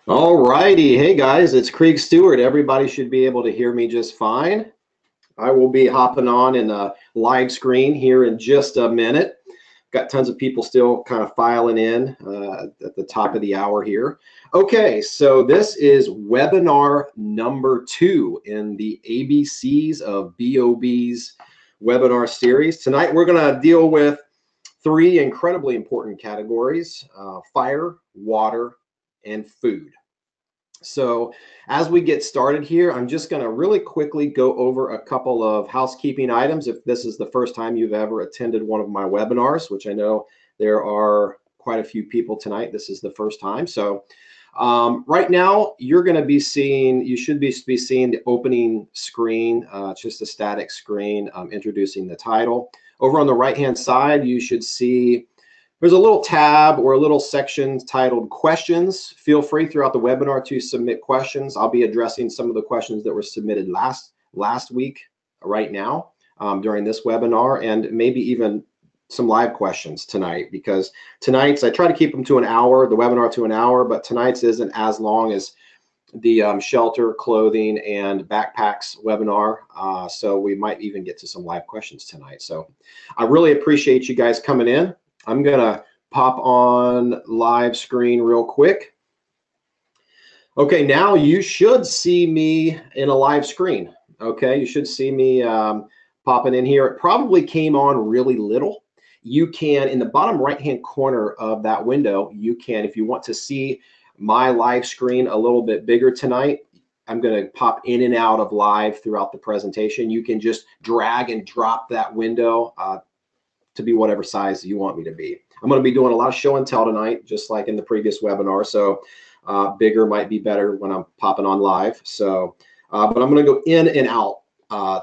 All righty. Hey guys, it's Krieg Stewart. Everybody should be able to hear me just fine. I will be hopping on in a live screen here in just a minute. Got tons of people still kind of filing in at the top of the hour here. Okay, so this is webinar number 2 in the ABCs of BOB's webinar series. Tonight we're going to deal with 3 incredibly important categories: fire, water, and food. So as we get started here, I'm just going to really quickly go over a couple of housekeeping items. If this is the first time you've ever attended one of my webinars, which I know there are quite a few people tonight, this is the first time. So right now you're going to be seeing, you should be seeing the opening screen. It's just a static screen introducing the title. Over on the right-hand side, you should see there's a little tab or a little section titled questions. Feel free throughout the webinar to submit questions. I'll be addressing some of the questions that were submitted last week right now during this webinar, and maybe even some live questions tonight, because tonight's, I try to keep them to an hour, the webinar to an hour, but tonight's isn't as long as the shelter, clothing, and backpacks webinar. So we might even get to some live questions tonight. So I really appreciate you guys coming in. I'm going to pop on live screen real quick. Okay, now you should see me in a live screen. Okay, you should see me popping in here. It probably came on really little. You can, in the bottom right-hand corner of that window, you can, if you want to see my live screen a little bit bigger tonight, I'm going to pop in and out of live throughout the presentation. You can just drag and drop that window to be whatever size you want me to be. I'm going to be doing a lot of show and tell tonight, just like in the previous webinar. So bigger might be better when I'm popping on live. So, but I'm going to go in and out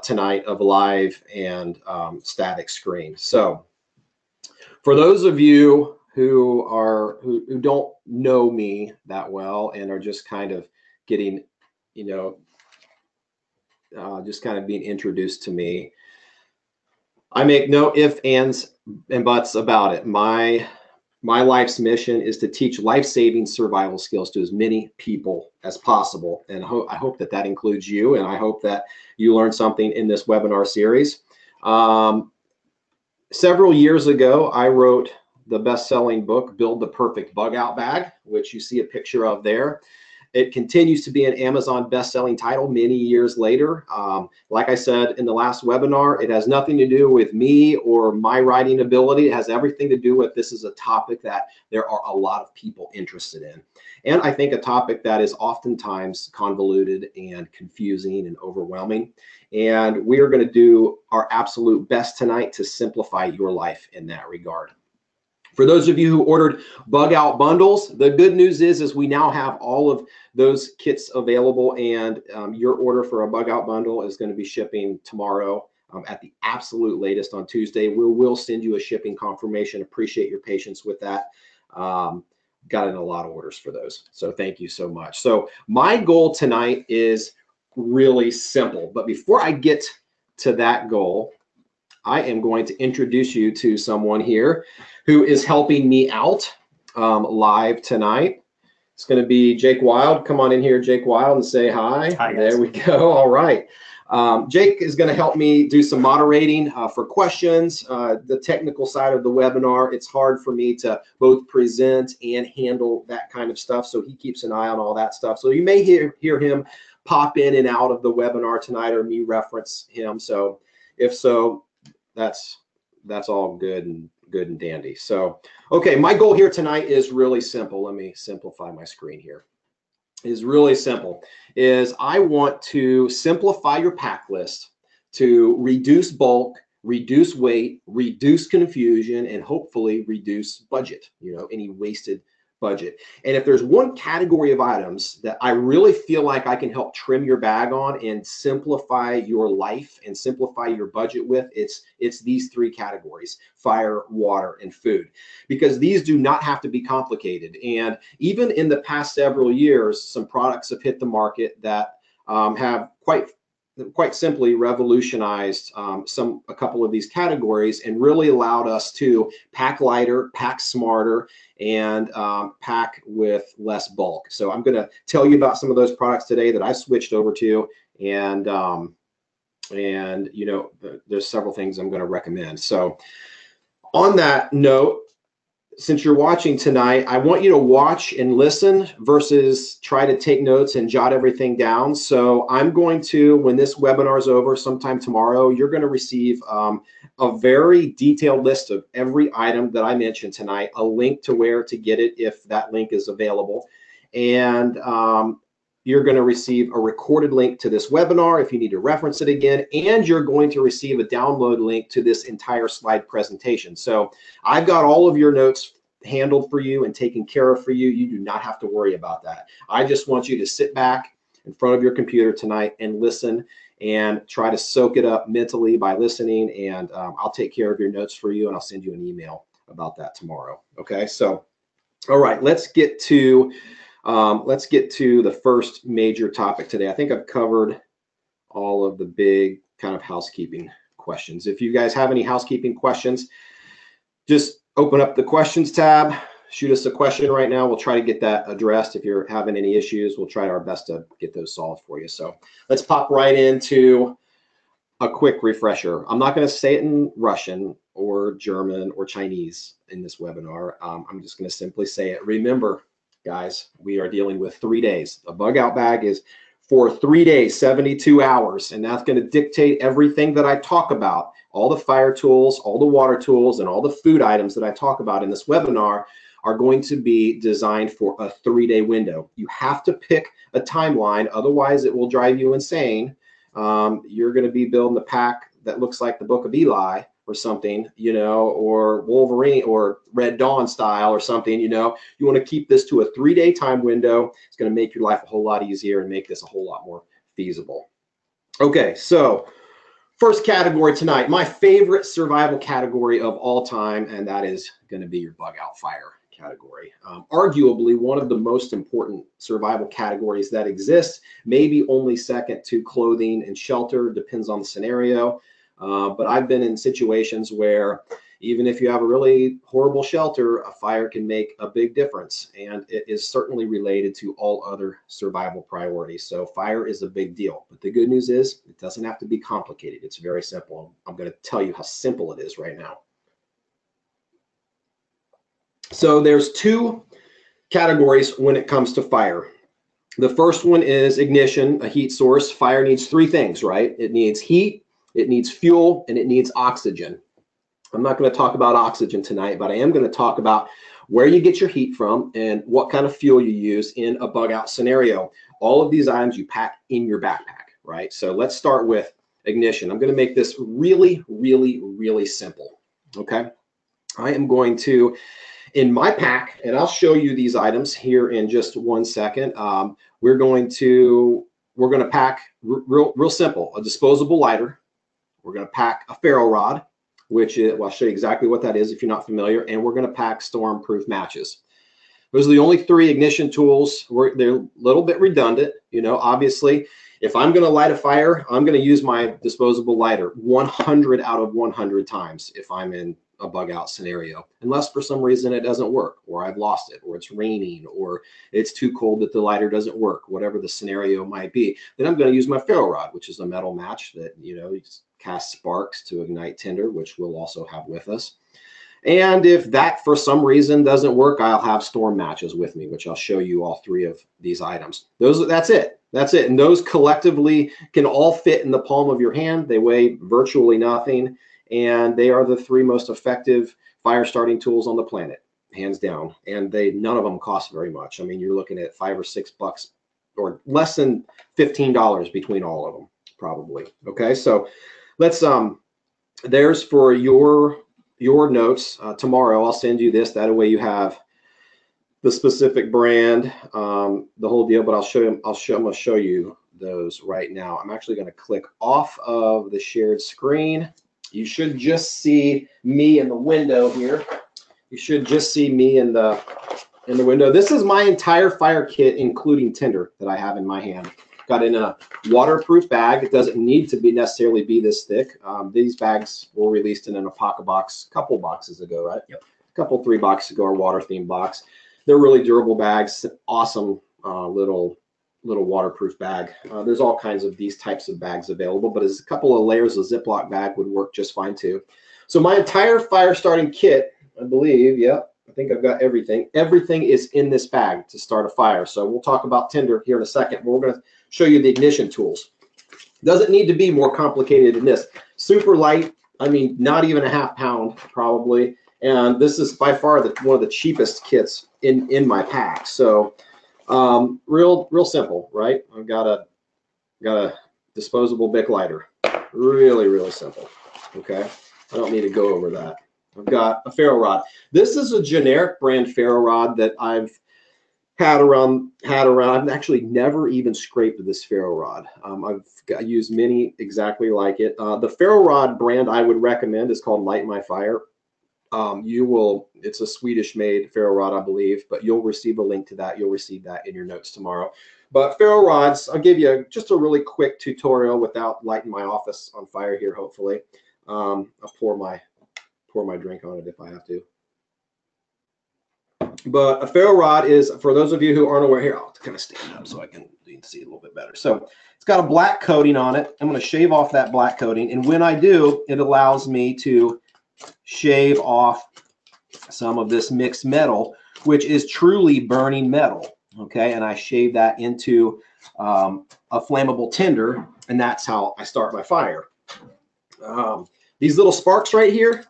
tonight of live and static screen. So for those of you who don't know me that well and are just kind of getting, just kind of being introduced to me, I make no ifs, ands, and buts about it. My life's mission is to teach life-saving survival skills to as many people as possible. And I hope that includes you, and I hope that you learned something in this webinar series. Several years ago, I wrote the best-selling book, Build the Perfect Bug Out Bag, which you see a picture of there. It continues to be an Amazon best-selling title many years later. Like I said in the last webinar, it has nothing to do with me or my writing ability. It has everything to do with, this is a topic that there are a lot of people interested in. And I think a topic that is oftentimes convoluted and confusing and overwhelming. And we are going to do our absolute best tonight to simplify your life in that regard. For those of you who ordered bug out bundles, the good news is we now have all of those kits available, and your order for a bug out bundle is going to be shipping tomorrow at the absolute latest on Tuesday. We will send you a shipping confirmation. Appreciate your patience with that. Got in a lot of orders for those, so thank you so much. So my goal tonight is really simple, but before I get to that goal, I am going to introduce you to someone here who is helping me out live tonight. It's going to be Jake Wild. Come on in here, Jake Wild, and say hi. Hi, guys. There we go. All right. Jake is going to help me do some moderating for questions. The technical side of the webinar, it's hard for me to both present and handle that kind of stuff, so he keeps an eye on all that stuff. So you may hear him pop in and out of the webinar tonight, or me reference him. So if so, that's all good and dandy. So, okay, my goal here tonight is really simple. Let me simplify my screen here. Is really simple. Is I want to simplify your pack list to reduce bulk, reduce weight, reduce confusion, and hopefully reduce budget, any wasted budget. And if there's one category of items that I really feel like I can help trim your bag on and simplify your life and simplify your budget with, it's these 3 categories: fire, water, and food, because these do not have to be complicated. And even in the past several years, some products have hit the market that have quite quite simply revolutionized a couple of these categories and really allowed us to pack lighter, pack smarter, and pack with less bulk. So I'm going to tell you about some of those products today that I switched over to, and you know, there's several things I'm going to recommend. So on that note, since you're watching tonight, I want you to watch and listen versus try to take notes and jot everything down. So I'm going to, when this webinar is over sometime tomorrow, you're going to receive a very detailed list of every item that I mentioned tonight, a link to where to get it if that link is available. And you're going to receive a recorded link to this webinar if you need to reference it again, and you're going to receive a download link to this entire slide presentation. So I've got all of your notes handled for you and taken care of for you. You do not have to worry about that. I just want you to sit back in front of your computer tonight and listen and try to soak it up mentally by listening, and I'll take care of your notes for you, and I'll send you an email about that tomorrow. Okay, so all right, let's get to the first major topic today. I think I've covered all of the big kind of housekeeping questions. If you guys have any housekeeping questions, just open up the questions tab, shoot us a question right now. We'll try to get that addressed. If you're having any issues, we'll try our best to get those solved for you. So let's pop right into a quick refresher. I'm not going to say it in Russian or German or Chinese in this webinar. I'm just going to simply say it. Remember, guys, we are dealing with 3 days. A bug out bag is for 3 days, 72 hours, and that's going to dictate everything that I talk about. All the fire tools, all the water tools, and all the food items that I talk about in this webinar are going to be designed for a 3-day window. You have to pick a timeline, otherwise it will drive you insane. You're going to be building a pack that looks like the Book of Eli or something, you know, or Wolverine or Red Dawn style or something, you know. You want to keep this to a 3-day time window. It's going to make your life a whole lot easier and make this a whole lot more feasible. Okay, so first category tonight, my favorite survival category of all time, and that is going to be your bug out fire category. Arguably one of the most important survival categories that exists, maybe only second to clothing and shelter, depends on the scenario. But I've been in situations where even if you have a really horrible shelter, a fire can make a big difference, and it is certainly related to all other survival priorities. So fire is a big deal, but the good news is it doesn't have to be complicated. It's very simple. I'm going to tell you how simple it is right now. So there's 2 categories when it comes to fire. The first one is ignition, a heat source. Fire needs 3 things, right? It needs heat, it needs fuel, and it needs oxygen. I'm not going to talk about oxygen tonight, but I am going to talk about where you get your heat from and what kind of fuel you use in a bug out scenario. All of these items you pack in your backpack, right? So let's start with ignition. I'm going to make this really, really, really simple, okay? I am going to, in my pack, and I'll show you these items here in just 1 second. We're going to pack real simple, a disposable lighter. We're going to pack a ferro rod, which is, well, I'll show you exactly what that is if you're not familiar, and we're going to pack storm-proof matches. Those are the only 3 ignition tools. They're a little bit redundant, you know, obviously. If I'm going to light a fire, I'm going to use my disposable lighter 100 out of 100 times if I'm in a bug out scenario, unless for some reason it doesn't work, or I've lost it, or it's raining, or it's too cold that the lighter doesn't work, whatever the scenario might be. Then I'm going to use my ferro rod, which is a metal match that, you know, casts sparks to ignite tinder, which we'll also have with us. And if that for some reason doesn't work, I'll have storm matches with me, which I'll show you all 3 of these items. That's it. And those collectively can all fit in the palm of your hand. They weigh virtually nothing, and they are the 3 most effective fire starting tools on the planet, hands down. And none of them cost very much. I mean, you're looking at $5 or $6 or less than $15 between all of them, probably. Okay, so let's there's for your notes. Tomorrow I'll send you this, that way you have the specific brand, the whole deal, but I'm gonna show you those right now. I'm actually going to click off of the shared screen. You should just see me in the window here. You should just see me in the window. This is my entire fire kit, including tinder, that I have in my hand. Got it in a waterproof bag. It doesn't need to be necessarily be this thick. These bags were released in a pocket box a couple boxes ago, right? Yep. A couple, 3 boxes ago, a water themed box. They're really durable bags. Awesome little waterproof bag. There's all kinds of these types of bags available, but as a couple of layers of Ziploc bag would work just fine too. So my entire fire starting kit, I believe, I think I've got everything. Everything is in this bag to start a fire. So we'll talk about tinder here in a second, but we're going to show you the ignition tools. Doesn't need to be more complicated than this. Super light, I mean, not even a ½ pound probably. And this is by far one of the cheapest kits in my pack. So real simple, right? I've got a disposable Bic lighter. Really simple. Okay, I don't need to go over that. I've got a ferro rod. This is a generic brand ferro rod that I've had around. I've actually never even scraped this ferro rod. I've used many exactly like it. The ferro rod brand I would recommend is called Light My Fire. It's a Swedish made ferro rod, I believe, but you'll receive a link to that. You'll receive that in your notes tomorrow. But ferro rods, I'll give you just a really quick tutorial without lighting my office on fire here, hopefully. I'll pour my drink on it if I have to. But a ferro rod is, for those of you who aren't aware, here, I'll kind of stand up so I can see it a little bit better. So it's got a black coating on it. I'm going to shave off that black coating. And when I do, it allows me to shave off some of this mixed metal, which is truly burning metal. Okay, and I shave that into a flammable tinder, and that's how I start my fire. These little sparks right here,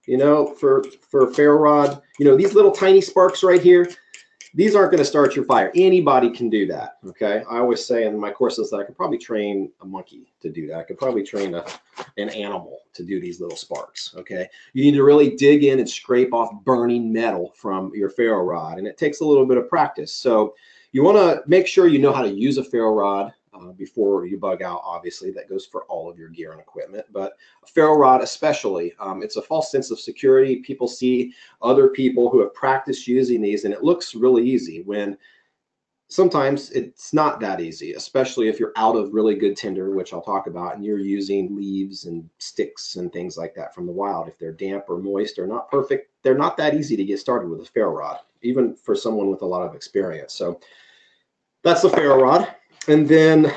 you know, for ferro rod, you know, these little tiny sparks right here, these aren't going to start your fire. Anybody can do that. Okay, I always say in my courses that I could probably train a monkey to do that. I could probably train an animal to do these little sparks. Okay, you need to really dig in and scrape off burning metal from your ferro rod, and it takes a little bit of practice. So you want to make sure you know how to use a ferro rod before you bug out. Obviously, that goes for all of your gear and equipment, but a ferro rod especially, it's a false sense of security. People see other people who have practiced using these, and it looks really easy when sometimes it's not that easy, especially if you're out of really good tinder, which I'll talk about, and you're using leaves and sticks and things like that from the wild. If they're damp or moist or not perfect, they're not that easy to get started with a ferro rod, even for someone with a lot of experience. So that's the ferro rod. And then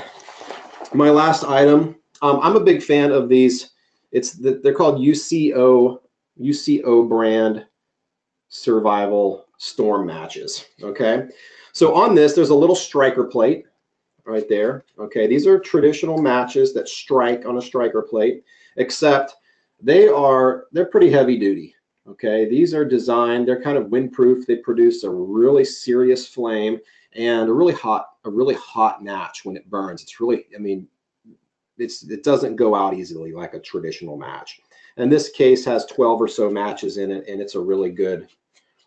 my last item, I'm a big fan of these. They're called UCO brand survival storm matches. Okay, so on this, there's a little striker plate right there. Okay, these are traditional matches that strike on a striker plate, except they're pretty heavy duty. Okay, these are designed, they're kind of windproof. They produce a really serious flame and a really hot match when it burns. It's really, I mean, it doesn't go out easily like a traditional match. And this case has 12 or so matches in it, and it's a really good,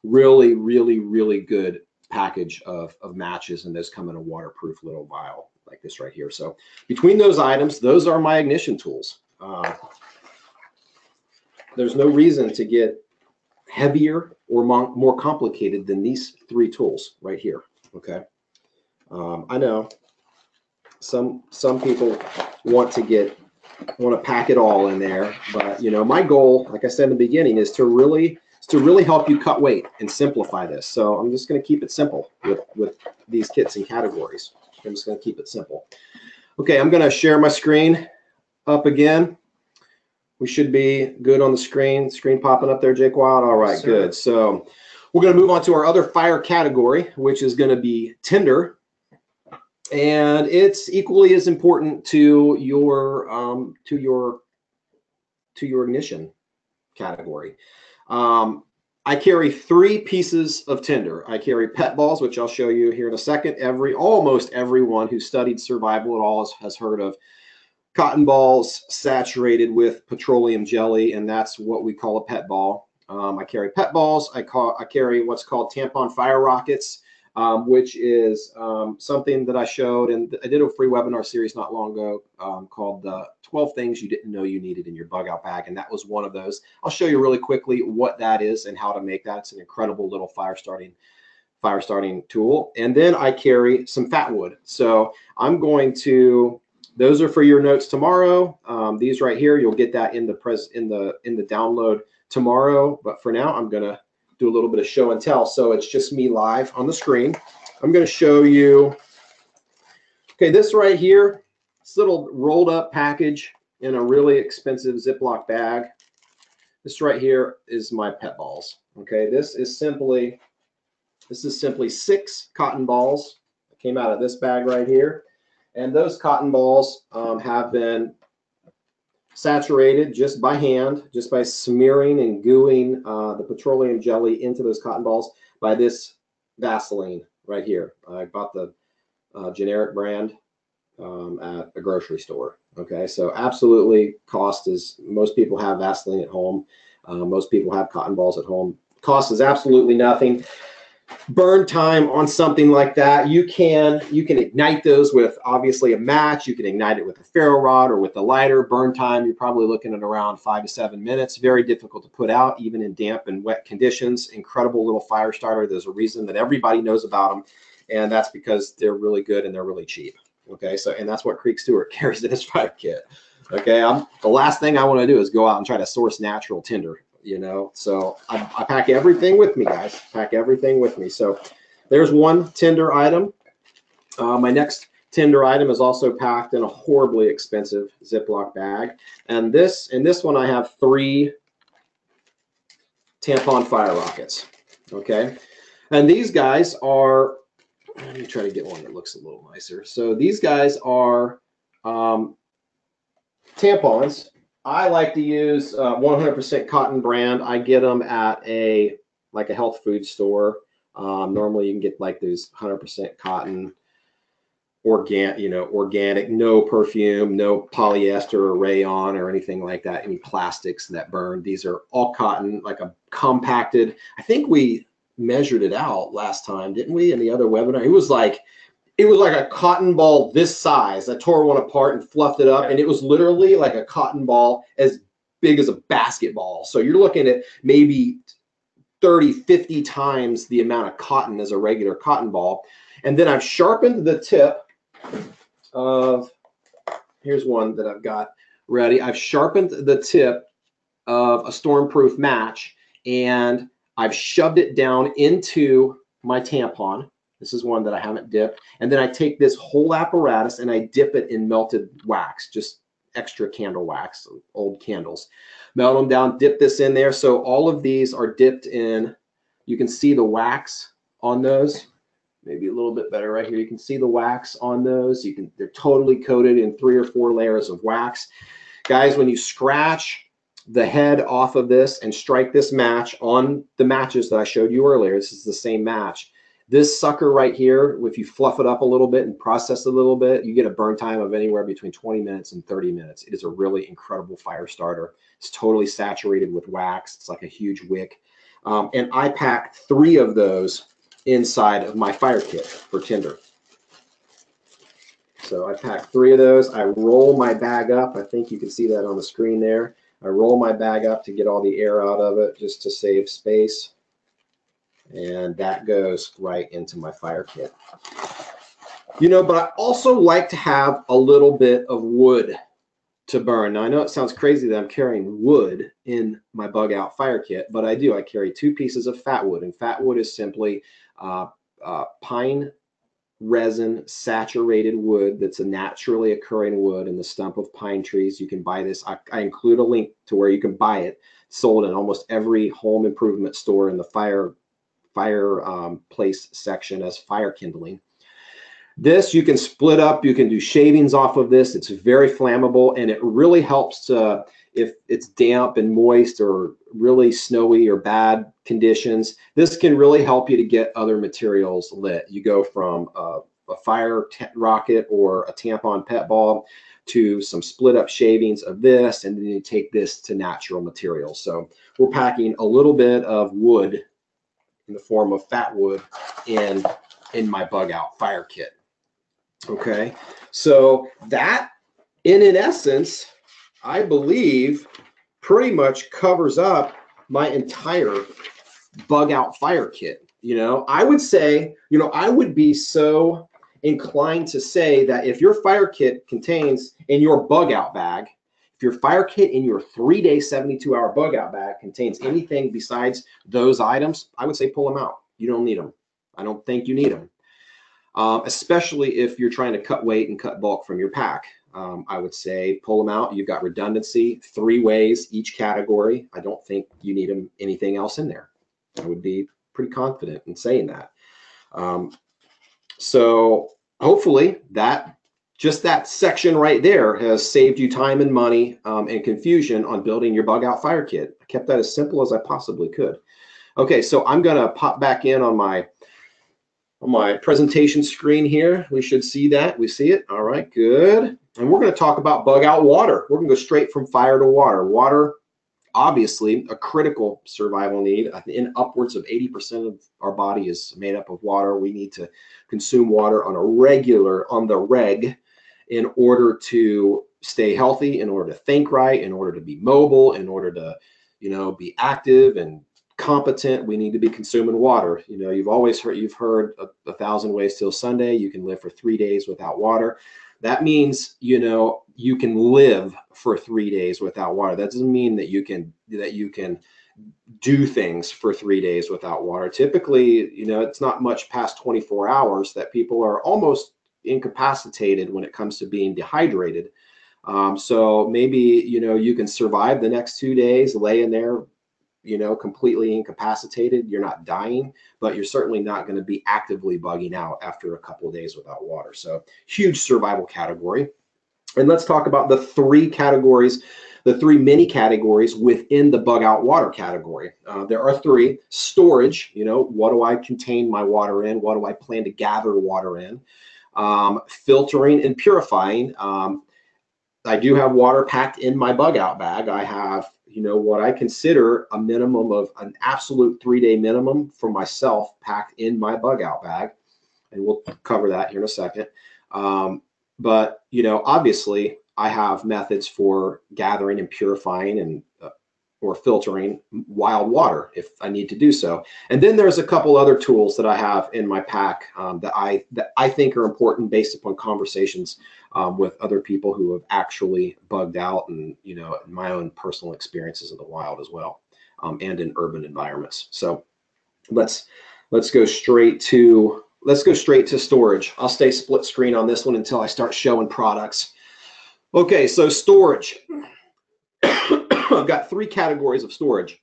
really good package of matches, and those come in a waterproof little vial like this right here. So between those items, those are my ignition tools. There's no reason to get heavier or more complicated than these 3 tools right here. Okay, I know some people want to pack it all in there, but you know, my goal, like I said in the beginning, is to really help you cut weight and simplify this. So I'm just going to keep it simple with these kits and categories. I'm just going to keep it simple. Okay, I'm going to share my screen up again. We should be good on the screen. Screen popping up there, Jake Wild. All right, good. So we're going to move on to our other fire category, which is going to be tinder, and it's equally as important to your ignition category. I carry 3 pieces of tinder. I carry pet balls, which I'll show you here in a second. Almost everyone who studied survival at all has heard of cotton balls saturated with petroleum jelly, and that's what we call a pet ball. I carry pet balls. I carry what's called tampon fire rockets, which is something that I showed, and I did a free webinar series not long ago called the 12 things you didn't know you needed in your bug out bag, and that was one of those. I'll show you really quickly what that is and how to make that. It's an incredible little fire starting fire starting tool. And then I carry some fat wood. So I'm going to, those are for your notes tomorrow. These right here, you'll get that in the download tomorrow. But for now, I'm gonna do a little bit of show and tell. So it's just me live on the screen. I'm gonna show you, okay, this right here, this little rolled up package in a really expensive Ziploc bag. This right here is my pet balls. Okay, this is simply 6 cotton balls that came out of this bag right here. And those cotton balls have been saturated just by hand, just by smearing and gooing the petroleum jelly into those cotton balls by this Vaseline right here. I bought the generic brand at a grocery store. Okay, so absolutely cost is, most people have Vaseline at home. Most people have cotton balls at home. Cost is absolutely nothing. Burn time on something like that, you can ignite those with obviously a match. You can ignite it with a ferro rod or with a lighter. Burn time, you're probably looking at around 5 to 7 minutes. Very difficult to put out even in damp and wet conditions. Incredible little fire starter. There's a reason that everybody knows about them, and that's because they're really good and they're really cheap. Okay, so, and that's what Creek Stewart carries in his fire kit. Okay, the last thing I want to do is go out and try to source natural tinder, you know. So I pack everything with me, guys. Pack everything with me. So there's one tinder item. My next tinder item is also packed in a horribly expensive Ziploc bag. And in this one, I have 3 tampon fire rockets. Okay, and these guys are, let me try to get one that looks a little nicer. So these guys are tampons. I like to use 100% cotton brand. I get them at a health food store. Normally you can get like these 100% cotton, organic, no perfume, no polyester or rayon or anything like that, any plastics that burn. These are all cotton, like a compacted. I think we measured it out last time, didn't we, in the other webinar? It was like a cotton ball this size. I tore one apart and fluffed it up, and it was literally like a cotton ball as big as a basketball. So you're looking at maybe 30, 50 times the amount of cotton as a regular cotton ball. And then I've sharpened the tip of, here's one that I've got ready. I've sharpened the tip of a stormproof match, and I've shoved it down into my tampon. This is one that I haven't dipped. And then I take this whole apparatus and I dip it in melted wax, just extra candle wax, old candles. Melt them down, dip this in there. So all of these are dipped in. You can see the wax on those. Maybe a little bit better right here. You can see the wax on those. They're totally coated in 3 or 4 layers of wax. Guys, when you scratch the head off of this and strike this match on the matches that I showed you earlier, this is the same match. This sucker right here, if you fluff it up a little bit and process it a little bit, you get a burn time of anywhere between 20 minutes and 30 minutes. It is a really incredible fire starter. It's totally saturated with wax. It's like a huge wick. And I packed 3 of those inside of my fire kit for tinder. So I packed 3 of those. I roll my bag up. I think you can see that on the screen there. I roll my bag up to get all the air out of it, just to save space. And that goes right into my fire kit. You know, but I also like to have a little bit of wood to burn. Now, I know it sounds crazy that I'm carrying wood in my bug out fire kit, but I do. I carry 2 pieces of fat wood, and fat wood is simply pine resin saturated wood that's a naturally occurring wood in the stump of pine trees. You can buy this. I include a link to where you can buy it, sold in almost every home improvement store in the fireplace section as fire kindling. This you can split up. You can do shavings off of this. It's very flammable, and it really helps to, if it's damp and moist or really snowy or bad conditions, this can really help you to get other materials lit. You go from a fire rocket or a tampon pet ball to some split up shavings of this, and then you take this to natural materials. So we're packing a little bit of wood in the form of fat wood in my bug out fire kit. Okay, so that in essence, I believe pretty much covers up my entire bug out fire kit. You know, I would say, you know, I would be so inclined to say that if your fire kit contains in your bug out bag, if your fire kit in your 3-day, 72-hour bug out bag contains anything besides those items, I would say pull them out. You don't need them. I don't think you need them, especially if you're trying to cut weight and cut bulk from your pack. I would say pull them out. You've got redundancy, 3 ways each category. I don't think you need them anything else in there. I would be pretty confident in saying that. So hopefully that just that section right there has saved you time and money and confusion on building your bug out fire kit. I kept that as simple as I possibly could. Okay, so I'm gonna pop back in on my presentation screen here. We should see that. We see it. All right, good. And we're going to talk about bug out water. We're going to go straight from fire to water. Water, obviously, a critical survival need. In upwards of 80% of our body is made up of water. We need to consume water on the reg, in order to stay healthy, in order to think right, in order to be mobile, in order to, you know, be active and competent. We need to be consuming water. You know, you've heard 1,000 ways till Sunday. You can live for 3 days without water. That means, you know, you can live for 3 days without water. That doesn't mean that you can do things for 3 days without water. Typically, you know, it's not much past 24 hours that people are almost incapacitated when it comes to being dehydrated. So maybe, you know, you can survive the next 2 days laying there, you know, completely incapacitated. You're not dying, but you're certainly not going to be actively bugging out after a couple of days without water. So huge survival category. And let's talk about the 3 categories, the 3 mini categories within the bug out water category. There are 3. Storage, you know, what do I contain my water in? What do I plan to gather water in? Filtering and purifying. I do have water packed in my bug out bag. I have, you know, what I consider a minimum of an absolute 3-day minimum for myself packed in my bug out bag. And we'll cover that here in a second. But, you know, obviously I have methods for gathering and purifying and or filtering wild water if I need to do so. And then there's a couple other tools that I have in my pack that I think are important based upon conversations with other people who have actually bugged out, and, you know, my own personal experiences in the wild as well, and in urban environments. So let's go straight to storage. I'll stay split screen on this one until I start showing products. Okay, so storage. I've got 3 categories of storage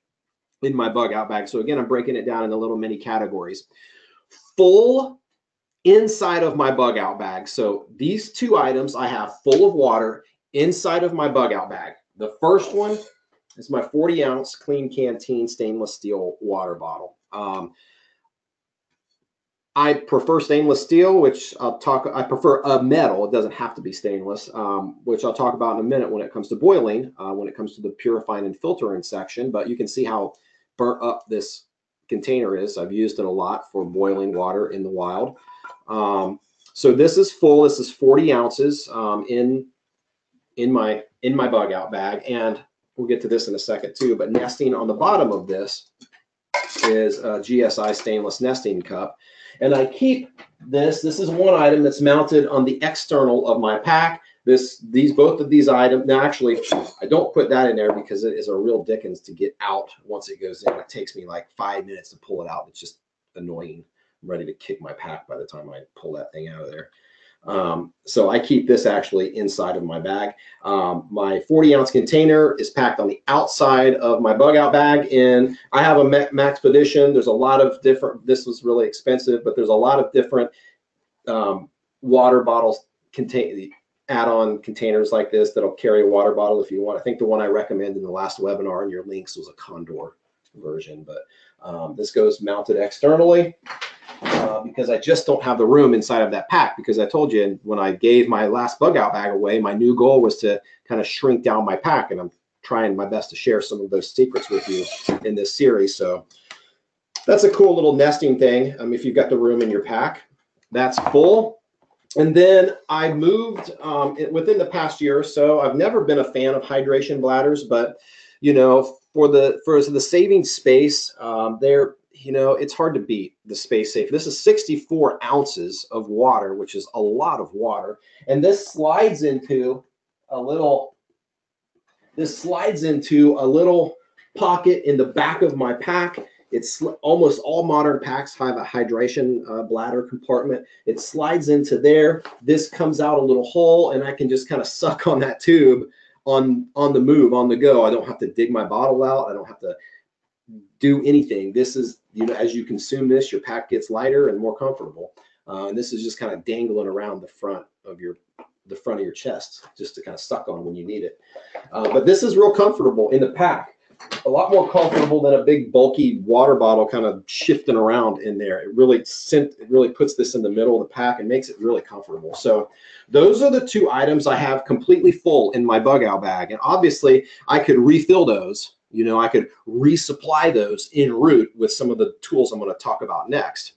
in my bug out bag. So again, I'm breaking it down into little mini categories. Full inside of my bug out bag. So these 2 items I have full of water inside of my bug out bag. The first one is my 40-ounce Clean Canteen stainless steel water bottle. I prefer stainless steel, which I prefer a metal. It doesn't have to be stainless, which I'll talk about in a minute when it comes to boiling, when it comes to the purifying and filtering section. But you can see how burnt up this container is. I've used it a lot for boiling water in the wild. So this is full. This is 40 ounces in my bug out bag. And we'll get to this in a second too. But nesting on the bottom of this is a GSI stainless nesting cup. And I keep this is one item that's mounted on the external of my pack. Both of these items, now actually, I don't put that in there because it is a real dickens to get out once it goes in. It takes me like 5 minutes to pull it out. It's just annoying. I'm ready to kick my pack by the time I pull that thing out of there. So I keep this actually inside of my bag. My 40-ounce container is packed on the outside of my bug out bag, and I have a Maxpedition. There's a lot of different, this was really expensive, but there's a lot of different water bottles, add-on containers like this that'll carry a water bottle if you want. I think the one I recommended in the last webinar in your links was a Condor version, but this goes mounted externally. Because I just don't have the room inside of that pack, because I told you when I gave my last bug out bag away, my new goal was to kind of shrink down my pack, and I'm trying my best to share some of those secrets with you in this series. So that's a cool little nesting thing. If you've got the room in your pack, that's full. And then I moved within the past year or so. I've never been a fan of hydration bladders, but, you know, for the saving space, you know, it's hard to beat the Space Safe. This is 64 ounces of water, which is a lot of water. And this slides into a little, pocket in the back of my pack. It's almost all modern packs have a hydration bladder compartment. It slides into there. This comes out a little hole, and I can just kind of suck on that tube on the move, on the go. I don't have to dig my bottle out. I don't have to do anything. This is, you know, as you consume this, your pack gets lighter and more comfortable. And this is just kind of dangling around the front of your chest, just to kind of suck on when you need it. But this is real comfortable in the pack. A lot more comfortable than a big bulky water bottle kind of shifting around in there. It really puts this in the middle of the pack and makes it really comfortable. So those are the two items I have completely full in my bug out bag. And obviously I could refill those. You know, I could resupply those en route with some of the tools I'm going to talk about next.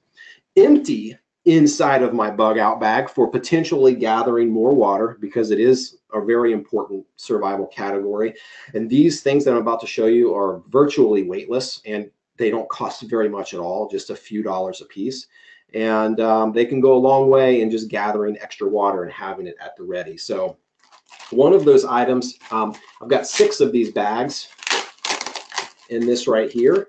Empty inside of my bug out bag for potentially gathering more water, because it is a very important survival category. And these things that I'm about to show you are virtually weightless, and they don't cost very much at all, just a few dollars a piece. And they can go a long way in just gathering extra water and having it at the ready. So one of those items, I've got 6 of these bags in this right here.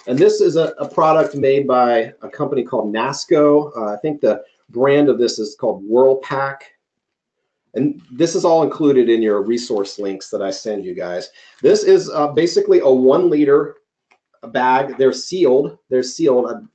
And this is a product made by a company called NASCO. I think the brand of this is called Whirlpack. And this is all included in your resource links that I send you guys. This is basically a 1 liter bag. They're sealed.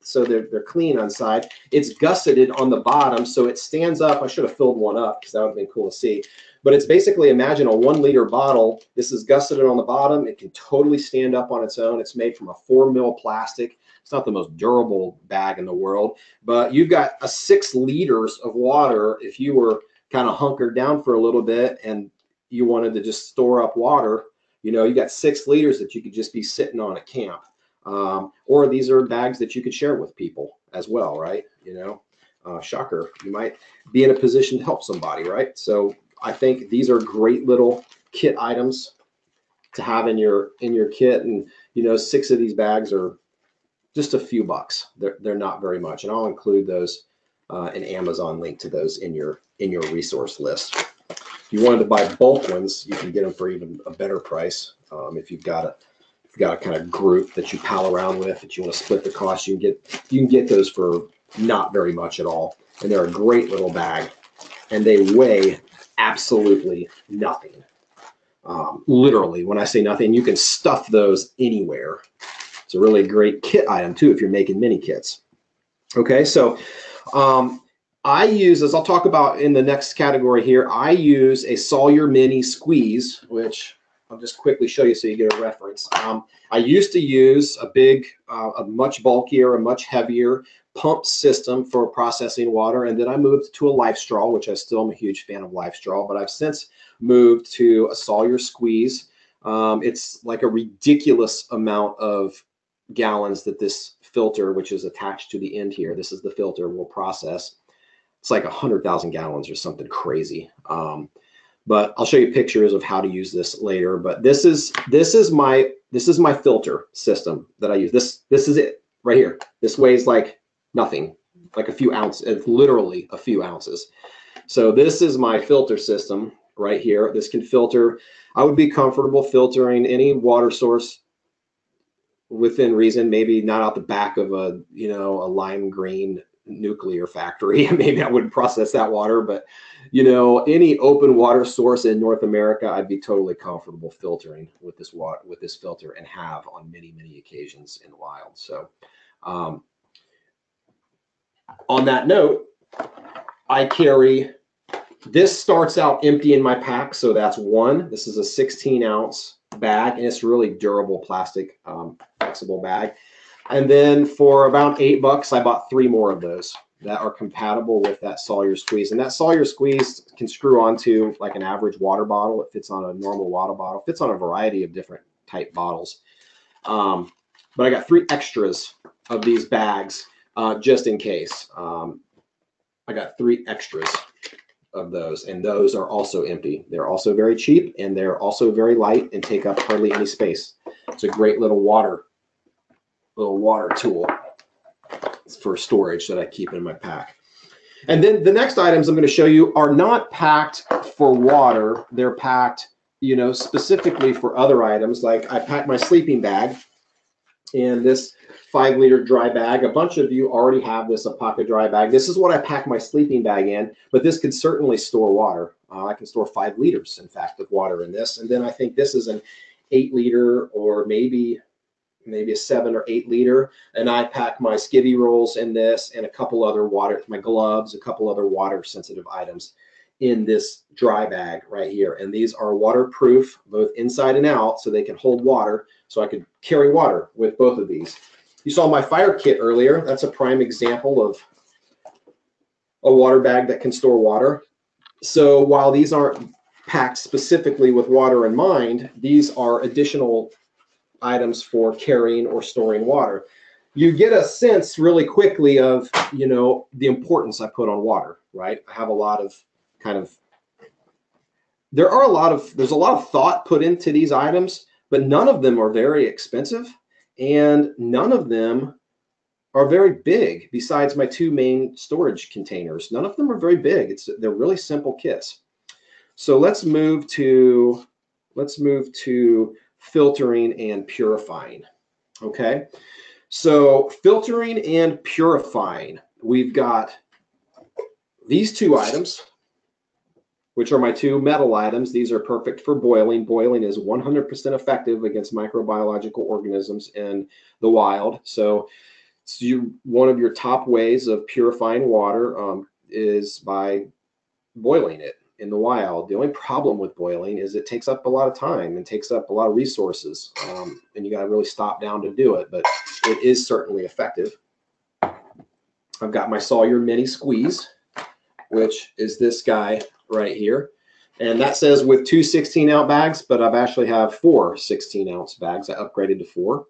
So they're clean on side. It's gusseted on the bottom, so it stands up. I should have filled one up because that would have been cool to see. But it's basically, imagine a 1 liter bottle. This is gusseted on the bottom. It can totally stand up on its own. It's made from a 4 mil plastic. It's not the most durable bag in the world, but you've got 6 liters of water. If you were kind of hunkered down for a little bit and you wanted to just store up water, you know, you got 6 liters that you could just be sitting on at camp. Or these are bags that you could share with people as well, right? You know, shocker, you might be in a position to help somebody, right? So I think these are great little kit items to have in your kit. And, you know, 6 of these bags are just a few bucks. They're not very much. And I'll include those, an Amazon link to those in your resource list. If you wanted to buy bulk ones, you can get them for even a better price. If you've got a kind of group that you pal around with, that you want to split the cost, you can get those for not very much at all. And they're a great little bag, and they weigh absolutely nothing. Literally, when I say nothing, you can stuff those anywhere. It's a really great kit item too if you're making mini kits. Okay, so I use, as I'll talk about in the next category here, I use a Sawyer Mini Squeeze, which I'll just quickly show you so you get a reference. I used to use a much bulkier, a much heavier pump system for processing water, and then I moved to a Life Straw, which I still am a huge fan of Life Straw, but I've since moved to a Sawyer Squeeze. It's like a ridiculous amount of gallons that this filter, which is attached to the end here, this is the filter, will process. It's like 100,000 gallons or something crazy. But I'll show you pictures of how to use this later. But this is my filter system that I use. This is it right here. This weighs like nothing, like a few ounces. It's literally a few ounces. So this is my filter system right here. This can filter. I would be comfortable filtering any water source within reason. Maybe not out the back of a lime green nuclear factory. Maybe I wouldn't process that water, but any open water source in North America, I'd be totally comfortable filtering with this water, with this filter, and have on many occasions in the wild. So on that note, I carry, this starts out empty in my pack, so that's 1. This is a 16-ounce bag, and it's really durable plastic, flexible bag. And then for about $8, I bought 3 more of those that are compatible with that Sawyer Squeeze. And that Sawyer Squeeze can screw onto like an average water bottle. It fits on a normal water bottle. It fits on a variety of different type bottles. But I got 3 extras of these bags just in case. I got 3 extras of those, and those are also empty. They're also very cheap, and they're also very light and take up hardly any space. It's a great little water little water tool for storage that I keep in my pack. And then the next items I'm going to show you are not packed for water. They're packed, you know, specifically for other items. Like I pack my sleeping bag in this 5-liter dry bag. A bunch of you already have this, a pocket dry bag. This is what I pack my sleeping bag in, but this could certainly store water. I can store 5 liters, in fact, of water in this. And then I think this is an 8-liter or maybe a 7 or 8 liter. And I pack my skivvy rolls in this and a couple other water, my gloves, a couple other water sensitive items in this dry bag right here. And these are waterproof, both inside and out, so they can hold water. So I could carry water with both of these. You saw my fire kit earlier. That's a prime example of a water bag that can store water. So while these aren't packed specifically with water in mind, these are additional items for carrying or storing water. You get a sense really quickly of, you know, the importance I put on water, right? I have a lot of there's a lot of thought put into these items, but none of them are very expensive and none of them are very big. Besides my 2 main storage containers, none of them are very big. They're really simple kits. So let's move to filtering and purifying. Okay, so filtering and purifying, we've got these 2 items, which are my 2 metal items. These are perfect for boiling. Boiling is 100% effective against microbiological organisms in the wild. So one of your top ways of purifying water is by boiling it in the wild. The only problem with boiling is it takes up a lot of time and takes up a lot of resources, and you got to really stop down to do it, but it is certainly effective. I've got my Sawyer Mini Squeeze, which is this guy right here, and that says with 2 16-ounce bags, but I've actually have 4 16-ounce bags. I upgraded to 4.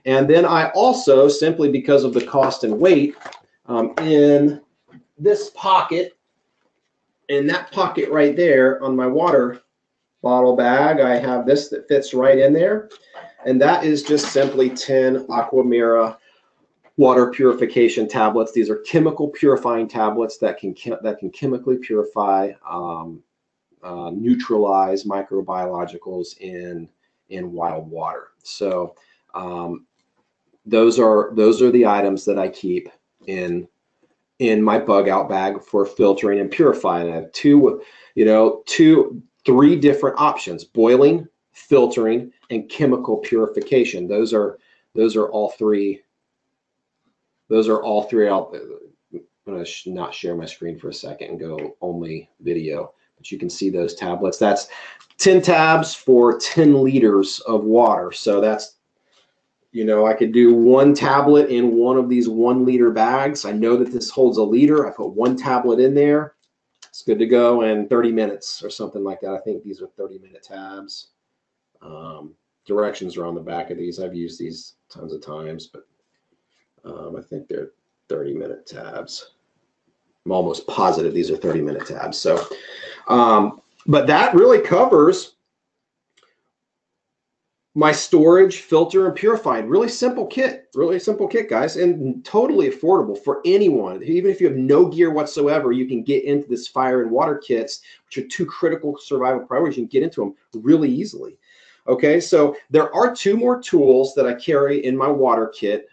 And then I also, simply because of the cost and weight, in this pocket, in that pocket right there on my water bottle bag, I have this that fits right in there. And that is just simply 10 Aquamira water purification tablets. These are chemical purifying tablets that can chemically purify, neutralize microbiologicals in wild water. So those are the items that I keep in my bug out bag for filtering and purifying. I have 3 different options: boiling, filtering, and chemical purification. Those are all 3. Those are all 3 out there. I'm going to not share my screen for a second and go only video, but you can see those tablets. That's 10 tabs for 10 liters of water. So that's, you know, I could do 1 tablet in one of these 1-liter bags. I know that this holds a liter. I put 1 tablet in there. It's good to go in 30 minutes or something like that. I think these are 30-minute tabs. Directions are on the back of these. I've used these tons of times, but I think they're 30-minute tabs. I'm almost positive these are 30-minute tabs. So, but that really covers my storage, filter, and purifying. Really simple kit, guys, and totally affordable for anyone. Even if you have no gear whatsoever, you can get into this fire and water kits, which are 2 critical survival priorities. You can get into them really easily. Okay, so there are 2 more tools that I carry in my water kit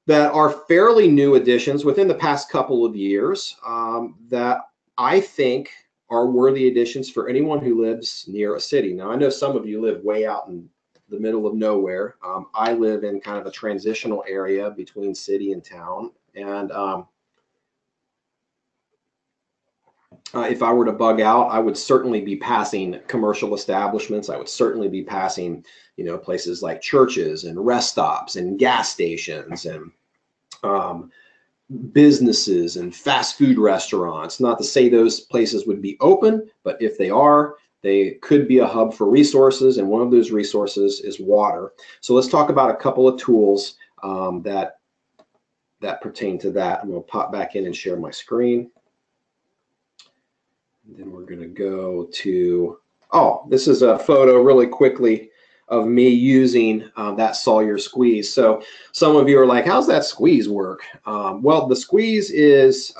that are fairly new additions within the past couple of years that I think are worthy additions for anyone who lives near a city. Now, I know some of you live way out in the middle of nowhere. I live in kind of a transitional area between city and town. And if I were to bug out, I would certainly be passing commercial establishments. I would certainly be passing, you know, places like churches and rest stops and gas stations and businesses and fast food restaurants. Not to say those places would be open, but if they are, they could be a hub for resources, and one of those resources is water. So let's talk about a couple of tools that pertain to that. I'm going to pop back in and share my screen. And then we're going to go to, oh, this is a photo really quickly of me using that Sawyer squeeze. So some of you are like, how's that squeeze work? Well, the squeeze is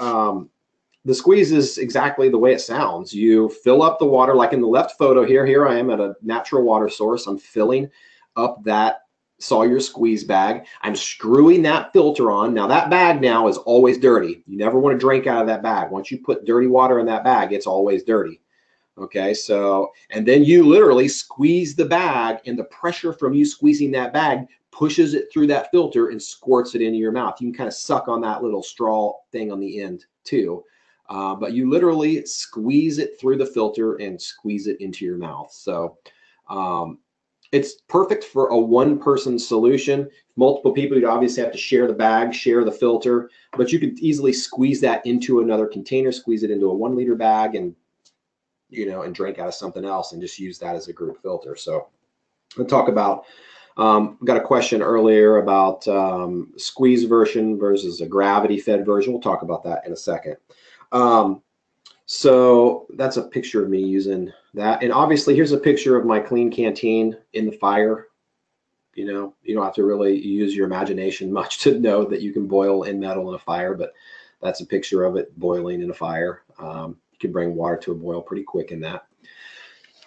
exactly the way it sounds. You fill up the water, like in the left photo here. Here I am at a natural water source. I'm filling up that Sawyer squeeze bag. I'm screwing that filter on. Now that bag now is always dirty. You never want to drink out of that bag. Once you put dirty water in that bag, it's always dirty. Okay, so, and then you literally squeeze the bag, and the pressure from you squeezing that bag pushes it through that filter and squirts it into your mouth. You can kind of suck on that little straw thing on the end too. But you literally squeeze it through the filter and squeeze it into your mouth. So it's perfect for a one-person solution. Multiple people, you obviously have to share the bag, share the filter, but you could easily squeeze that into another container, squeeze it into a 1 liter bag, and and drink out of something else and just use that as a group filter. So we'll talk about, got a question earlier about squeeze version versus a gravity fed version. We'll talk about that in a second. So that's a picture of me using that. And obviously here's a picture of my clean canteen in the fire. You don't have to really use your imagination much to know that you can boil in metal in a fire, but that's a picture of it boiling in a fire. You can bring water to a boil pretty quick in that.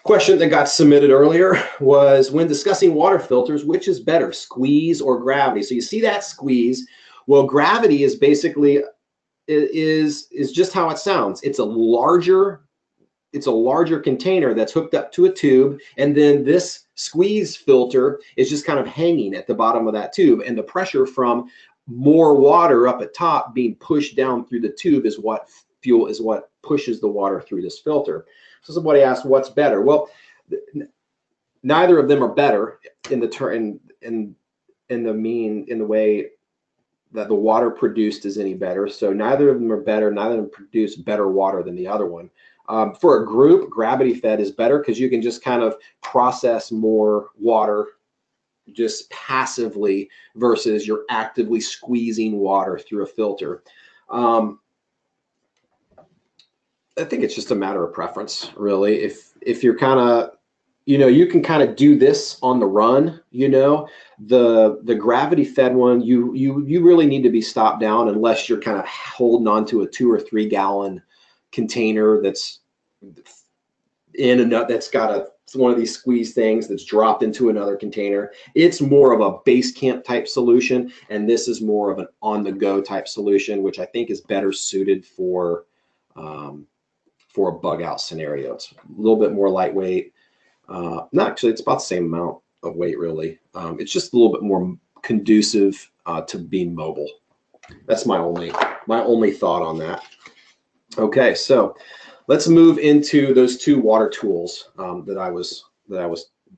Question that got submitted earlier was, when discussing water filters, which is better, squeeze or gravity? So you see that squeeze. Well, gravity is basically is just how it sounds. It's a larger container that's hooked up to a tube, and then this squeeze filter is just kind of hanging at the bottom of that tube, and the pressure from more water up at top being pushed down through the tube is what pushes the water through this filter. So somebody asked, what's better? Well, neither of them are better in the way that the water produced is any better. So neither of them are better. Neither of them produce better water than the other one. For a group, gravity fed is better because you can just kind of process more water just passively versus you're actively squeezing water through a filter. I think it's just a matter of preference, really. If you're kind of, you can kind of do this on the run. The gravity fed one, you really need to be stopped down unless you're kind of holding on to a 2 or 3 gallon container that's that's got one of these squeeze things that's dropped into another container. It's more of a base camp type solution, and this is more of an on-the-go type solution, which I think is better suited for a bug out scenario. It's a little bit more lightweight. Not actually, it's about the same amount of weight, really. It's just a little bit more conducive to being mobile. That's my only thought on that. Okay, so let's move into those 2 water tools that I was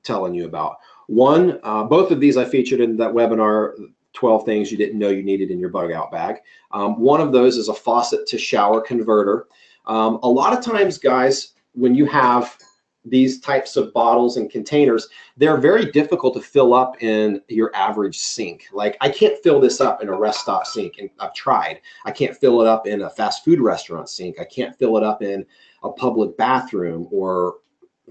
telling you about. One, both of these I featured in that webinar, 12 things you didn't know you needed in your bug out bag. One of those is a faucet to shower converter. A lot of times, guys, when you have these types of bottles and containers, they're very difficult to fill up in your average sink. Like, I can't fill this up in a rest stop sink, and I've tried. I can't fill it up in a fast food restaurant sink. I can't fill it up in a public bathroom, or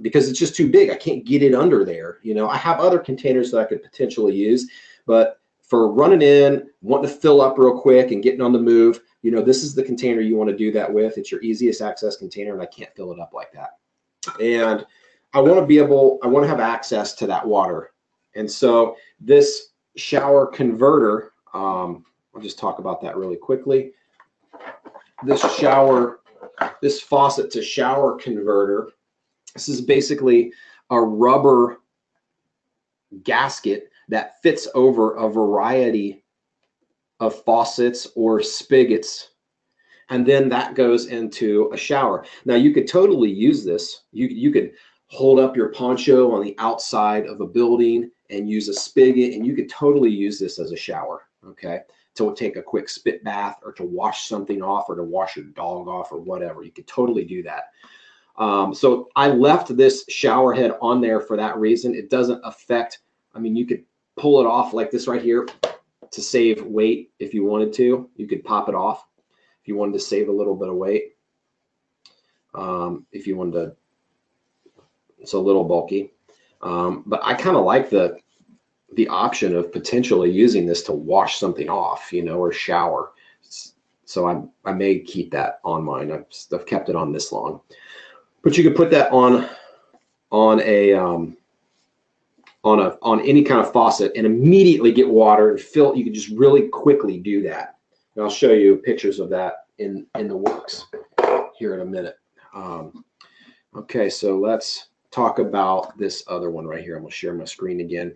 because it's just too big. I can't get it under there. I have other containers that I could potentially use, but for running in, wanting to fill up real quick and getting on the move, this is the container you want to do that with. It's your easiest access container, and I can't fill it up like that. And I want to have access to that water. And so this shower converter, I'll just talk about that really quickly. This faucet to shower converter, this is basically a rubber gasket that fits over a variety of faucets or spigots, and then that goes into a shower. Now, you could totally use this. You could hold up your poncho on the outside of a building and use a spigot, and you could totally use this as a shower, okay? To take a quick spit bath, or to wash something off, or to wash your dog off, or whatever. You could totally do that. So I left this shower head on there for that reason. It doesn't affect, you could pull it off like this right here to save weight if you wanted to. You could pop it off if you wanted to save a little bit of weight. If you wanted to, it's a little bulky. But I kind of like the option of potentially using this to wash something off, you know, or shower. So I may keep that on mine. I've kept it on this long. But you could put that on any kind of faucet and immediately get water and fill. You can just really quickly do that. And I'll show you pictures of that in the works here in a minute. Okay, so let's talk about this other one right here. I'm going to share my screen again.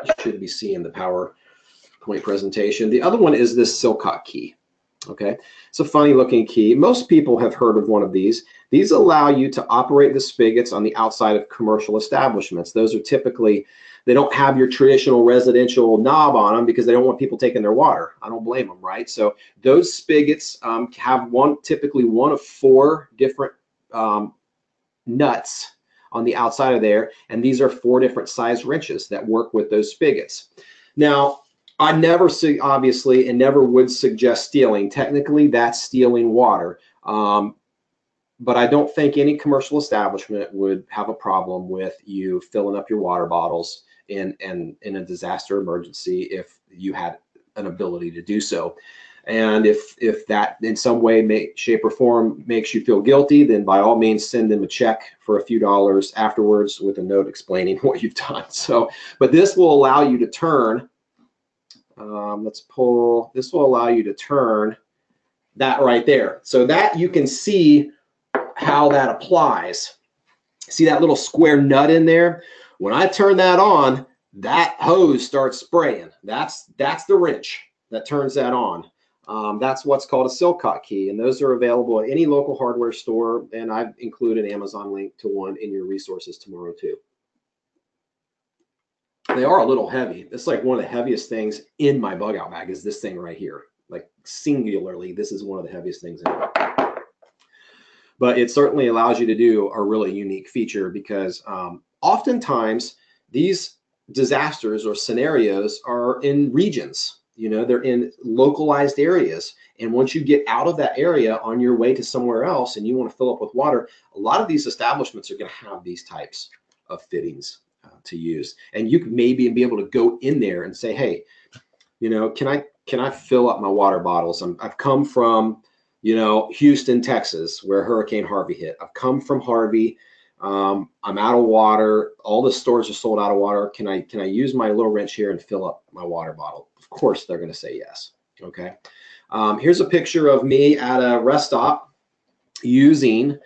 You should be seeing the PowerPoint presentation. The other one is this Silcock key. Okay, it's a funny looking key. Most people have heard of one of these. These allow you to operate the spigots on the outside of commercial establishments. Those are typically, they don't have your traditional residential knob on them because they don't want people taking their water. I don't blame them, right? So those spigots have typically one of 4 different nuts on the outside of there, and these are 4 different size wrenches that work with those spigots. Now, I never obviously and never would suggest stealing. Technically, that's stealing water. But I don't think any commercial establishment would have a problem with you filling up your water bottles in a disaster emergency if you had an ability to do so. And if that in some way, shape, or form makes you feel guilty, then by all means send them a check for a few dollars afterwards with a note explaining what you've done. So, but this will allow you to turn. This will allow you to turn that right there, so that you can see how that applies. See that little square nut in there? When I turn that on, that hose starts spraying. That's the wrench that turns that on. That's what's called a Silcock key, and those are available at any local hardware store, and I've included an Amazon link to one in your resources tomorrow too. They are a little heavy. It's like one of the heaviest things in my bug out bag is this thing right here. Like singularly, this is one of the heaviest things in it. But it certainly allows you to do a really unique feature because oftentimes these disasters or scenarios are in regions. You know, they're in localized areas. And once you get out of that area on your way to somewhere else and you want to fill up with water, a lot of these establishments are going to have these types of fittings to use. And you could maybe be able to go in there and say, hey, you know, can I fill up my water bottles? I've come from, you know, Houston, Texas, where Hurricane Harvey hit. I've come from Harvey. I'm out of water. All the stores are sold out of water. Can I use my little wrench here and fill up my water bottle? Of course, they're going to say yes. Okay. Here's a picture of me at a rest stop using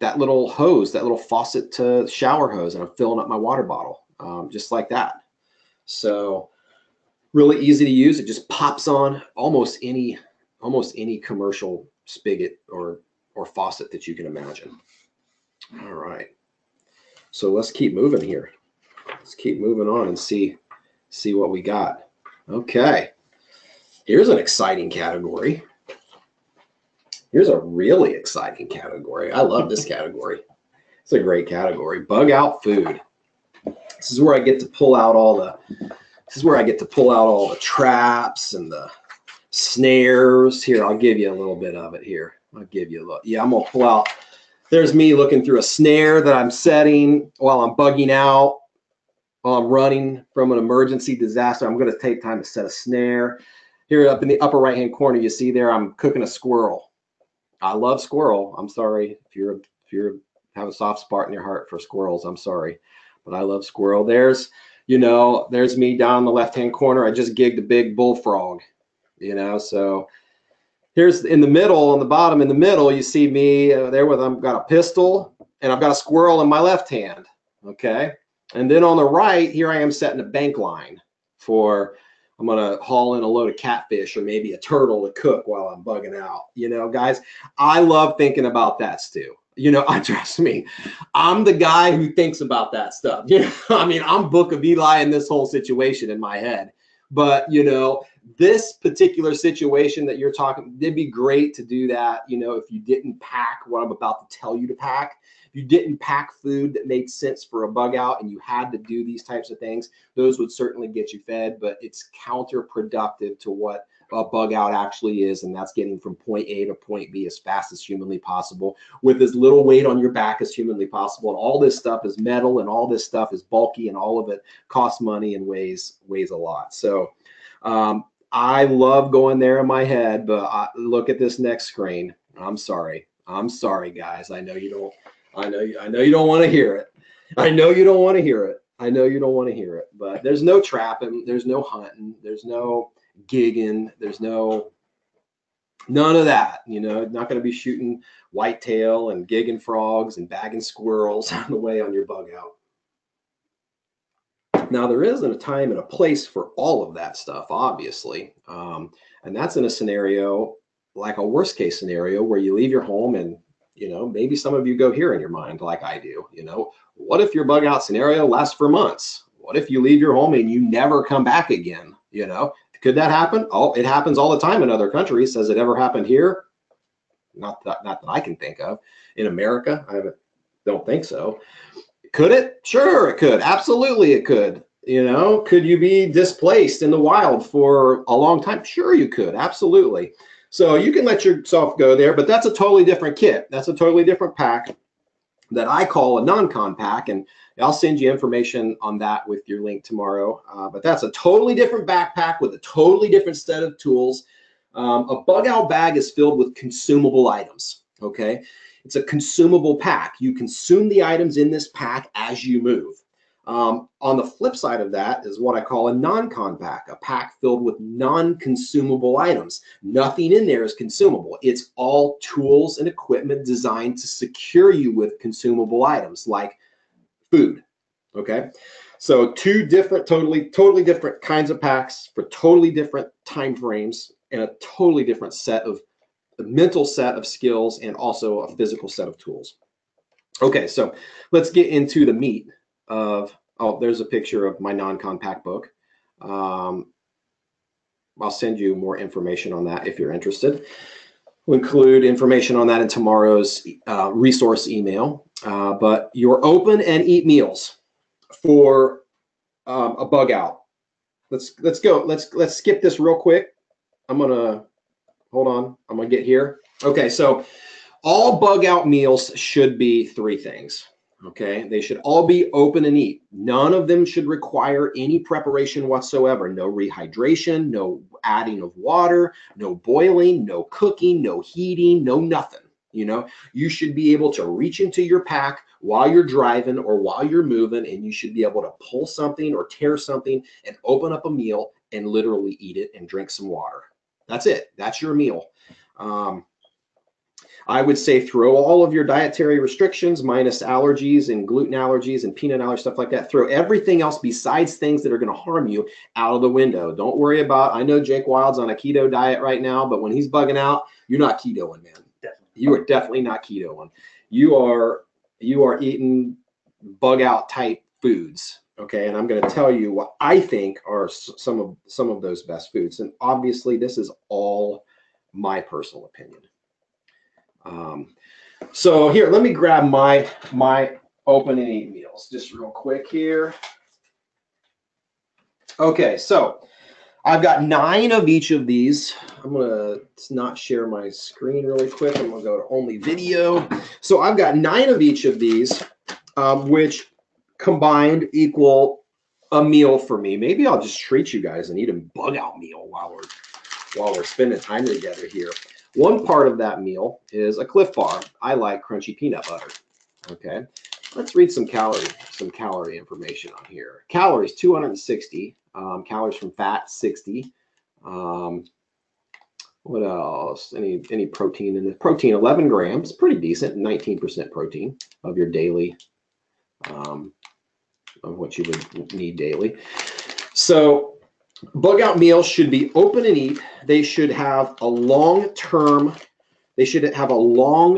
that little hose, that little faucet to shower hose, and I'm filling up my water bottle just like that. So really easy to use. It just pops on almost any commercial spigot or faucet that you can imagine. All right. So let's keep moving here. Let's keep moving on and see what we got. Okay. Here's an exciting category. Here's a really exciting category. I love this category. It's a great category. Bug out food. This is where I get to pull out all the traps and the snares. Here, I'll give you a little bit of it here. I'll give you a look. Yeah, I'm gonna pull out. There's me looking through a snare that I'm setting while I'm bugging out, while I'm running from an emergency disaster. I'm gonna take time to set a snare. Here up in the upper right-hand corner, you see there, I'm cooking a squirrel. I love squirrel. I'm sorry if you have a soft spot in your heart for squirrels. I'm sorry, but I love squirrel. There's me down in the left-hand corner. I just gigged a big bullfrog, you know. So here's in the middle, on the bottom in the middle, you see me there with I've got a pistol and I've got a squirrel in my left hand. Okay, and then on the right here, I am setting a bank line for. I'm going to haul in a load of catfish or maybe a turtle to cook while I'm bugging out. You know, guys, I love thinking about that, Stu. You know, trust me, I'm the guy who thinks about that stuff. You know, I mean, I'm Book of Eli in this whole situation in my head. But, you know, this particular situation that you're talking, it'd be great to do that, you know, if you didn't pack what I'm about to tell you to pack. If you didn't pack food that made sense for a bug out and you had to do these types of things, those would certainly get you fed, but it's counterproductive to what a bug out actually is, and that's getting from point A to point B as fast as humanly possible with as little weight on your back as humanly possible. And all this stuff is metal, and all this stuff is bulky, and all of it costs money and weighs a lot. So I love going there in my head, but look at this next screen. I'm sorry, guys. I know you don't. I know you don't want to hear it. I know you don't want to hear it. I know you don't want to hear it. But there's no trapping. There's no hunting. There's no gigging. There's none of that. You know, not going to be shooting whitetail and gigging frogs and bagging squirrels on the way on your bug out. Now, there isn't a time and a place for all of that stuff, obviously. And that's in a scenario like a worst case scenario where you leave your home and, you know, maybe some of you go here in your mind like I do. You know, what if your bug out scenario lasts for months? What if you leave your home and you never come back again? You know, could that happen? Oh, it happens all the time in other countries. Has it ever happened here? Not that I can think of. In America, don't think so. Could it? Sure, it could. Absolutely, it could. You know, could you be displaced in the wild for a long time? Sure, you could. Absolutely. So you can let yourself go there, but that's a totally different kit. That's a totally different pack that I call a non-con pack, and I'll send you information on that with your link tomorrow. But that's a totally different backpack with a totally different set of tools. A bug out bag is filled with consumable items, okay? It's a consumable pack. You consume the items in this pack as you move. On the flip side of that is what I call a non-con pack, a pack filled with non-consumable items. Nothing in there is consumable. It's all tools and equipment designed to secure you with consumable items like food, okay? So two different, totally different kinds of packs for totally different time frames and a totally different set of a mental set of skills and also a physical set of tools. Okay, so let's get into the meat of, oh, there's a picture of my non-con pack book. I'll send you more information on that if you're interested. We'll include information on that in tomorrow's resource email. But your open and eat meals for a bug out. Let's go. Let's skip this real quick. Hold on. I'm gonna get here. Okay, so all bug out meals should be three things. Okay, they should all be open and eat. None of them should require any preparation whatsoever. No rehydration, no adding of water, no boiling, no cooking, no heating, no nothing. You know, you should be able to reach into your pack while you're driving or while you're moving, and you should be able to pull something or tear something and open up a meal and literally eat it and drink some water. That's it. That's your meal. I would say throw all of your dietary restrictions minus allergies and gluten allergies and peanut allergies, stuff like that. Throw everything else besides things that are going to harm you out of the window. Don't worry about, I know Jake Wild's on a keto diet right now, but when he's bugging out, you're not ketoing, man. Definitely. You are definitely not ketoing. You are eating bug out type foods. Okay, and I'm going to tell you what I think are some of those best foods. And obviously, this is all my personal opinion. So here, let me grab my open and eat meals just real quick here. Okay, so I've got 9 of each of these. I'm gonna not share my screen really quick. I'm gonna go to only video. So I've got 9 of each of these, which combined equal a meal for me. Maybe I'll just treat you guys and eat a bug out meal while we're spending time together here. One part of that meal is a Cliff Bar. I like crunchy peanut butter. Okay, let's read some calorie information on here. Calories 260. Calories from fat 60. What else? Any protein in the protein? 11 grams. Pretty decent. 19% protein of your daily. Of what you would need daily. So bug out meals should be open and eat. They should have a long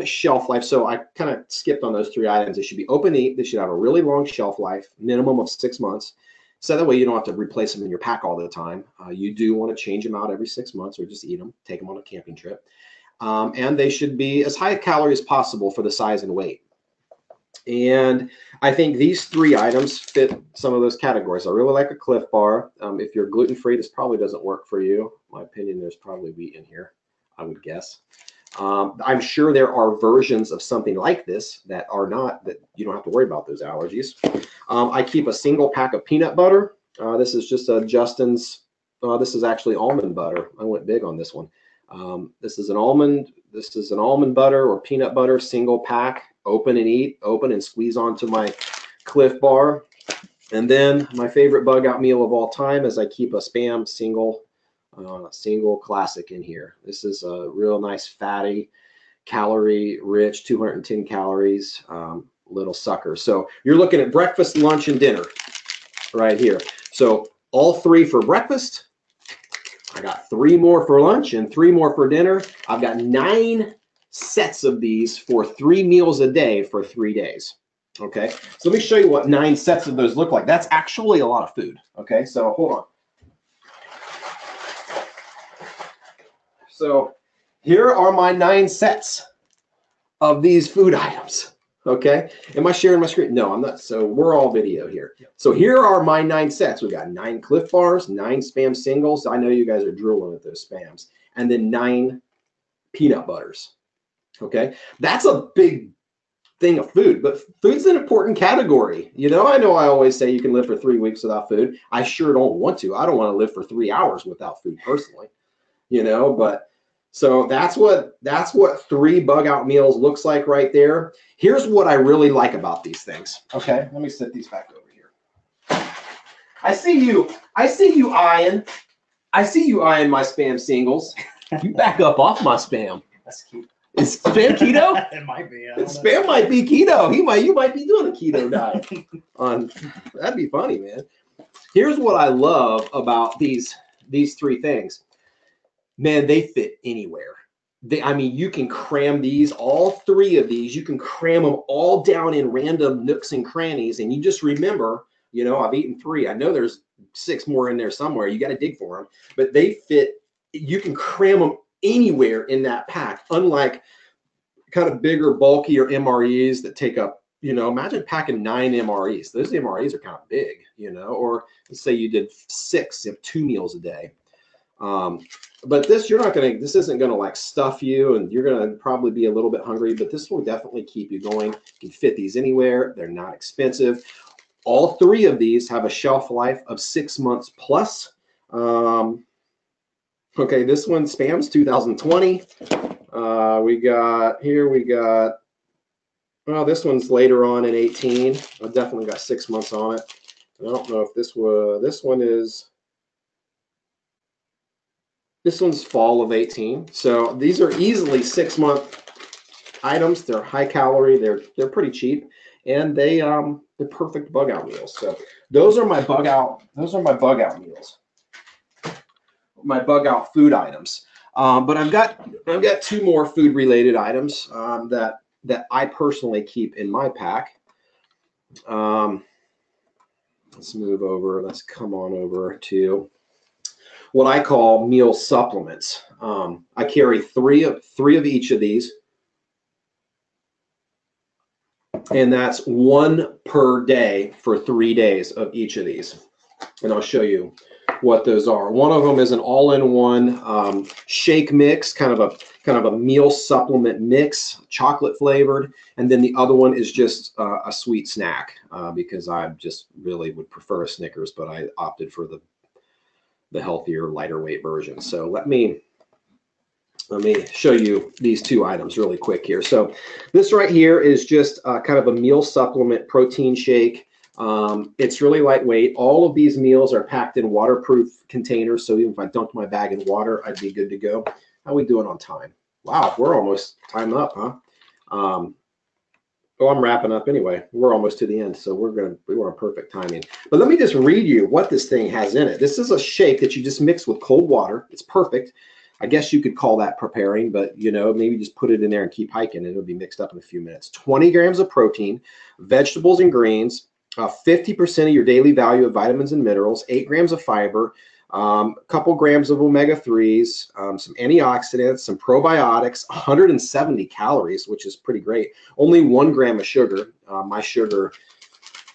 shelf life. So I kind of skipped on those 3 items. They should be open and eat. They should have a really long shelf life, minimum of 6 months. So that way you don't have to replace them in your pack all the time. You do want to change them out every 6 months or just eat them, take them on a camping trip. And they should be as high a calorie as possible for the size and weight. And I think these three items fit some of those categories. I really like a Cliff Bar. If you're gluten-free, this probably doesn't work for you. In my opinion, there's probably wheat in here, I would guess. I'm sure there are versions of something like this that are not, that you don't have to worry about those allergies. I keep a single pack of peanut butter. This is just a Justin's, this is actually almond butter. I went big on this one. This is an almond butter or peanut butter, single pack, open and eat, open and squeeze onto my Cliff Bar. And then my favorite bug out meal of all time is I keep a Spam single classic in here. This is a real nice fatty, calorie rich, 210 calories, little sucker. So you're looking at breakfast, lunch, and dinner right here. So all three for breakfast. I got 3 more for lunch and 3 more for dinner. I've got 9 sets of these for 3 meals a day for 3 days. Okay, so let me show you what 9 sets of those look like. That's actually a lot of food. Okay, so hold on. So here are my 9 sets of these food items. Okay, am I sharing my screen? No, I'm not. So we're all video here. So here are my 9 sets. We've got 9 Cliff Bars, 9 Spam singles. I know you guys are drooling at those Spams. And then 9 peanut butters. Okay, that's a big thing of food, but food's an important category. You know I always say you can live for 3 weeks without food. I sure don't want to. I don't want to live for 3 hours without food personally. You know, but so that's what 3 bug out meals looks like right there. Here's what I really like about these things. Okay, let me set these back over here. I see you eyeing my Spam singles. You back up off my Spam. That's cute. Is Spam keto? It might be. Spam might be keto. You might be doing a keto diet. That'd be funny, man. Here's what I love about these 3 things. Man, they fit anywhere. I mean, you can cram these, all 3 of these, you can cram them all down in random nooks and crannies. And you just remember, you know, I've eaten 3. I know there's 6 more in there somewhere. You got to dig for them. But they fit, you can cram them anywhere in that pack, unlike kind of bigger, bulkier MREs that take up, you know, imagine packing 9 MREs. Those MREs are kind of big, you know, or let's say you did 6, you have 2 meals a day. But this, this isn't going to like stuff you, and you're going to probably be a little bit hungry, but this will definitely keep you going. You can fit these anywhere. They're not expensive. All 3 of these have a shelf life of 6 months plus. Okay, this one, Spam's 2020. Well, this one's later on in 18. I've definitely got 6 months on it. I don't know if this one's fall of 18. So these are easily 6-month items. They're high calorie. They're pretty cheap, and they're perfect bug out meals. So those are my bug out meals. My bug out food items. But I've got 2 more food related items that I personally keep in my pack. Let's move over. Let's come on over to what I call meal supplements. I carry 3 of each of these, and that's 1 per day for 3 days of each of these. And I'll show you what those are. One of them is an all-in-one shake mix, kind of a meal supplement mix, chocolate flavored, and then the other one is just a sweet snack because I just really would prefer a Snickers, but I opted for the healthier, lighter weight version. So let me show you these 2 items really quick here. So this right here is just kind of a meal supplement protein shake. It's really lightweight. All of these meals are packed in waterproof containers, so even if I dunked my bag in water, I'd be good to go. How are we doing on time? Wow, we're almost time up, huh? Well, I'm wrapping up anyway. We're almost to the end, so we're on perfect timing. But let me just read you what this thing has in it. This is a shake that you just mix with cold water. It's perfect. I guess you could call that preparing, but you know, maybe just put it in there and keep hiking, and it'll be mixed up in a few minutes. 20 grams of protein, vegetables and greens, 50% of your daily value of vitamins and minerals, 8 grams of fiber, A couple grams of omega-3s, some antioxidants, some probiotics, 170 calories, which is pretty great. Only 1 gram of sugar. My sugar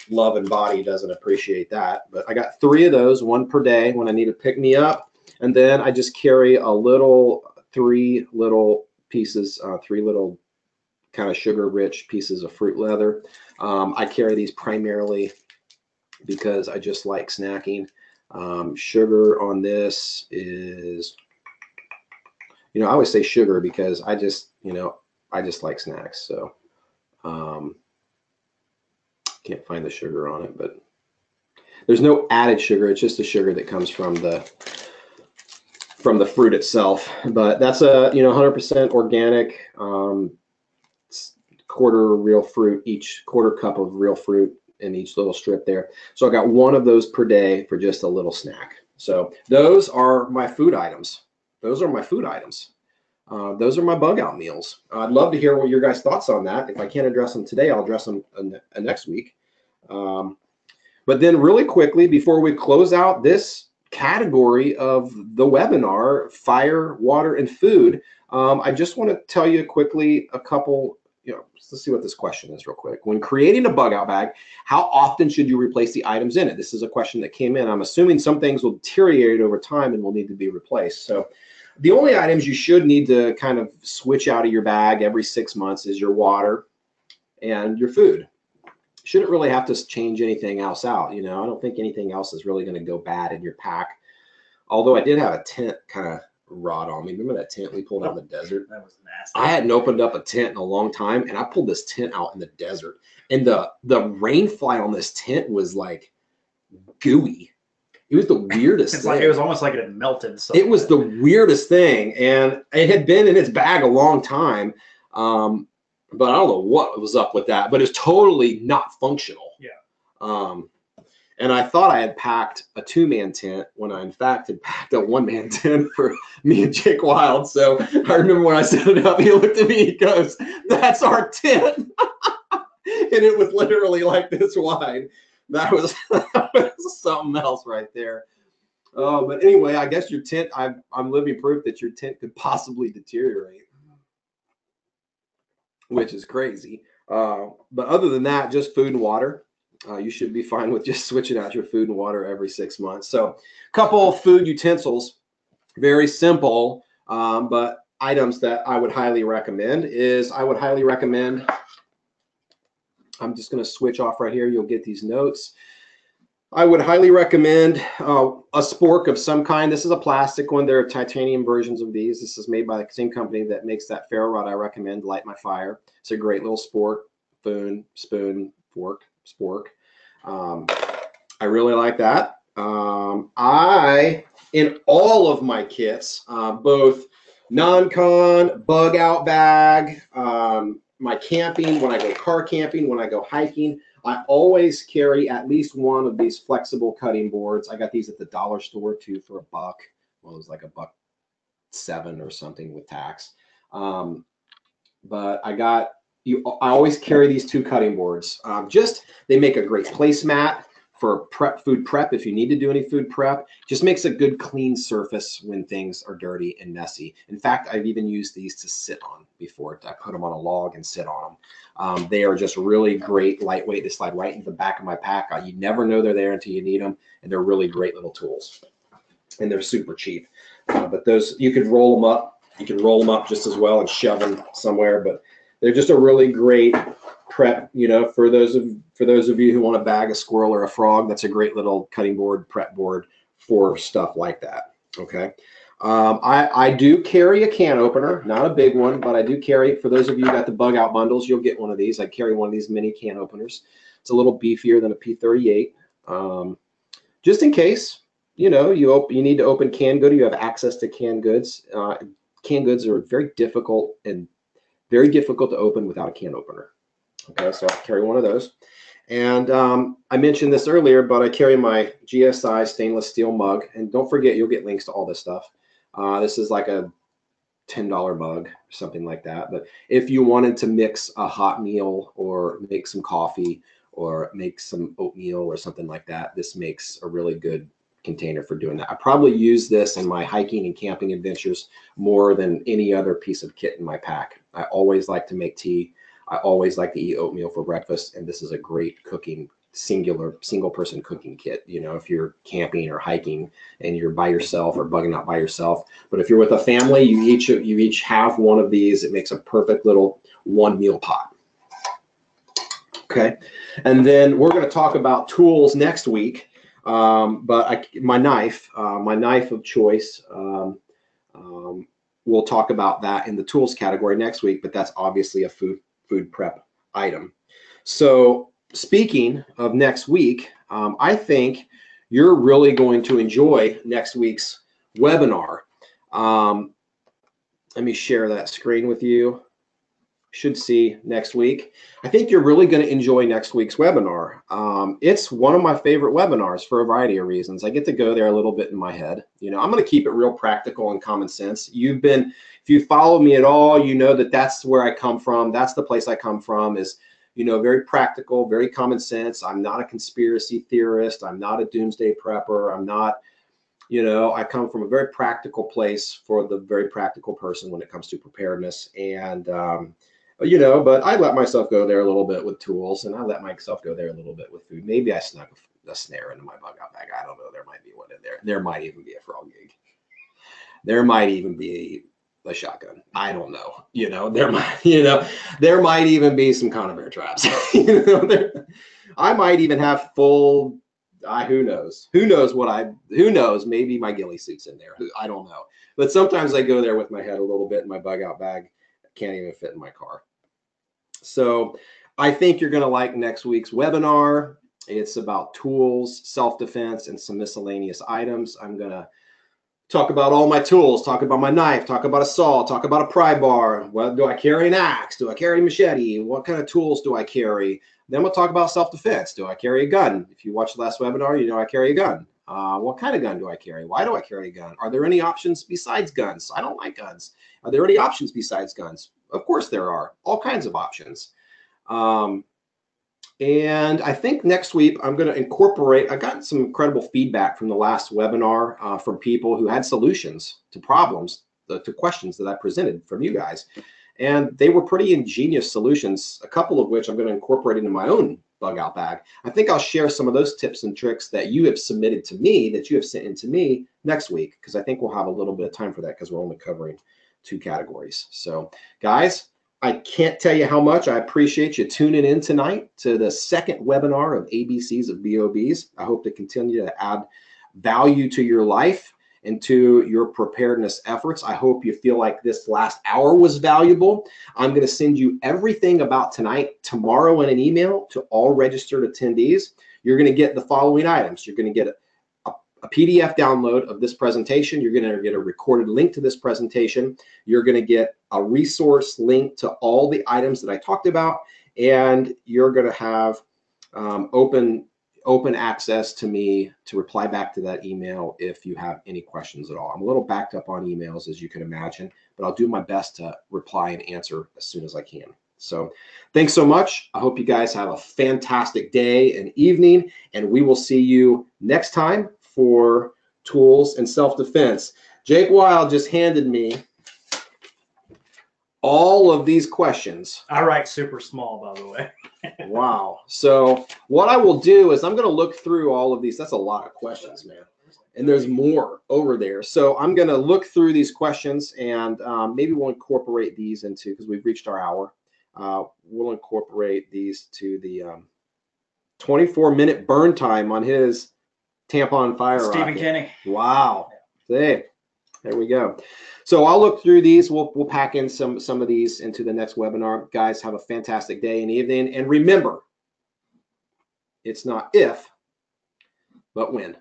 love and body doesn't appreciate that, but I got 3 of those, 1 per day when I need to pick me up. And then I just carry a little, 3 little pieces, 3 little kind of sugar-rich pieces of fruit leather. I carry these primarily because I just like snacking. Sugar on this is, I always say sugar because I just like snacks. So can't find the sugar on it, but there's no added sugar. It's just the sugar that comes from the fruit itself. But that's a 100% organic, quarter real fruit, each quarter cup of real fruit in each little strip there. So I got 1 of those per day for just a little snack. So those are my food items. Those are my bug out meals. I'd love to hear what your guys' thoughts on that. If I can't address them today, I'll address them next week. But then really quickly, before we close out this category of the webinar, fire, water, and food, I just want to tell you quickly a couple, let's see what this question is real quick. When creating a bug out bag, how often should you replace the items in it? This is a question that came in. I'm assuming some things will deteriorate over time and will need to be replaced. So the only items you should need to kind of switch out of your bag every 6 months is your water and your food. Shouldn't really have to change anything else out. I don't think anything else is really going to go bad in your pack. Although I did have a tent kind of rot on me. Remember that tent we pulled out in the desert? That was nasty. I hadn't opened up a tent in a long time, and I pulled this tent out in the desert. And the rain fly on this tent was like gooey. It was the weirdest thing. Like it was almost like it had melted. Somewhere. It was the weirdest thing, and it had been in its bag a long time. But I don't know what was up with that, but it's totally not functional. Yeah. And I thought I had packed a 2-man tent when I in fact had packed a 1-man tent for me and Jake Wild. So I remember when I set it up, he looked at me, he goes, "That's our tent." And it was literally like this wide. That was something else right there. But anyway, I guess your tent, I'm living proof that your tent could possibly deteriorate, which is crazy. But other than that, just food and water. You should be fine with just switching out your food and water every 6 months. So a couple of food utensils, very simple, but items that I would highly recommend is I'm just going to switch off right here. You'll get these notes. I would highly recommend a spork of some kind. This is a plastic one. There are titanium versions of these. This is made by the same company that makes that ferro rod I recommend to light my fire. It's a great little spork, spoon, fork, spork. I really like that. In all of my kits, both non-con, bug out bag, my camping, when I go car camping, when I go hiking, I always carry at least one of these flexible cutting boards. I got these at the dollar store too for $1. Well, it was like $1.07 or something with tax. But I always carry these 2 cutting boards. They make a great placemat for food prep. If you need to do any food prep, just makes a good clean surface when things are dirty and messy. In fact, I've even used these to sit on before. I put them on a log and sit on them. They are just really great, lightweight. They slide right into the back of my pack. You never know they're there until you need them, and they're really great little tools. And they're super cheap. But those, you could roll them up. You can roll them up just as well and shove them somewhere. But they're just a really great prep, for those of you who want to bag a squirrel or a frog. That's a great little cutting board, prep board for stuff like that. Okay. I do carry a can opener, not a big one, but I do carry, for those of you who got the bug out bundles, you'll get one of these. I carry one of these mini can openers. It's a little beefier than a P38. Just in case, you need to open canned goods, you have access to canned goods. Canned goods are very difficult to open without a can opener. Okay, so I carry one of those. And I mentioned this earlier, but I carry my GSI stainless steel mug. And don't forget, you'll get links to all this stuff. This is like a $10 mug or something like that. But if you wanted to mix a hot meal or make some coffee or make some oatmeal or something like that, this makes a really good container for doing that. I probably use this in my hiking and camping adventures more than any other piece of kit in my pack. I always like to make tea. I always like to eat oatmeal for breakfast, and this is a great cooking single person cooking kit, you know, if you're camping or hiking and you're by yourself or bugging out by yourself. But if you're with a family, you each have one of these. It makes a perfect little one meal pot. Okay, and then we're going to talk about tools next week. But my knife of choice, we'll talk about that in the tools category next week, but that's obviously a food prep item. So speaking of next week, I think you're really going to enjoy next week's webinar. Let me share that screen with you. Should see next week. I think you're really going to enjoy next week's webinar. It's one of my favorite webinars for a variety of reasons. I get to go there a little bit in my head. You know, I'm going to keep it real practical and common sense. If you follow me at all, you know that that's where I come from. That's the place I come from, is, you know, very practical, very common sense. I'm not a conspiracy theorist. I'm not a doomsday prepper. I'm not, you know, I come from a very practical place for the very practical person when it comes to preparedness. And, you know, but I let myself go there a little bit with tools, and I let myself go there a little bit with food. Maybe I snuck a snare into my bug out bag. I don't know. There might be one in there. There might even be a frog gig. There might even be a shotgun. I don't know. You know, there might even be some conibear traps. You know, I might even have full. Who knows? Who knows? Maybe my ghillie suit's in there. I don't know. But sometimes I go there with my head a little bit in my bug out bag. Can't even fit in my car. So I think you're going to like next week's webinar. It's about tools, self-defense, and some miscellaneous items. I'm going to talk about all my tools, talk about my knife, talk about a saw, talk about a pry bar. Well, do I carry an axe? Do I carry a machete? What kind of tools do I carry? Then we'll talk about self-defense. Do I carry a gun? If you watched the last webinar, you know I carry a gun. What kind of gun do I carry? Why do I carry a gun? Are there any options besides guns? I don't like guns. Are there any options besides guns? Of course there are. All kinds of options. And I think next week I'm going to incorporate, I got some incredible feedback from the last webinar from people who had solutions to problems, to questions that I presented from you guys. And they were pretty ingenious solutions, a couple of which I'm going to incorporate into my own bug out bag. I think I'll share some of those tips and tricks that you have submitted to me, that you have sent in to me next week, because I think we'll have a little bit of time for that, because we're only covering 2 categories. So guys, I can't tell you how much I appreciate you tuning in tonight to the second webinar of ABCs of BOBs. I hope to continue to add value to your life and to your preparedness efforts. I hope you feel like this last hour was valuable. I'm going to send you everything about tonight tomorrow in an email to all registered attendees. You're going to get the following items. You're going to get a PDF download of this presentation. You're going to get a recorded link to this presentation. You're going to get a resource link to all the items that I talked about, and you're going to have open access to me to reply back to that email if you have any questions at all. I'm a little backed up on emails, as you can imagine, but I'll do my best to reply and answer as soon as I can. So thanks so much. I hope you guys have a fantastic day and evening, and we will see you next time for tools and self-defense. Jake Wild just handed me all of these questions. I write super small, by the way. Wow. So what I will do is I'm going to look through all of these. That's a lot of questions, man. And there's more over there. So I'm going to look through these questions, and maybe we'll incorporate these into, because we've reached our hour, we'll incorporate these to the 24-minute burn time on his tampon fire rocket. Stephen Kenny. Wow. Hey, there we go. So I'll look through these. We'll pack in some of these into the next webinar. Guys, have a fantastic day and evening. And remember, it's not if, but when.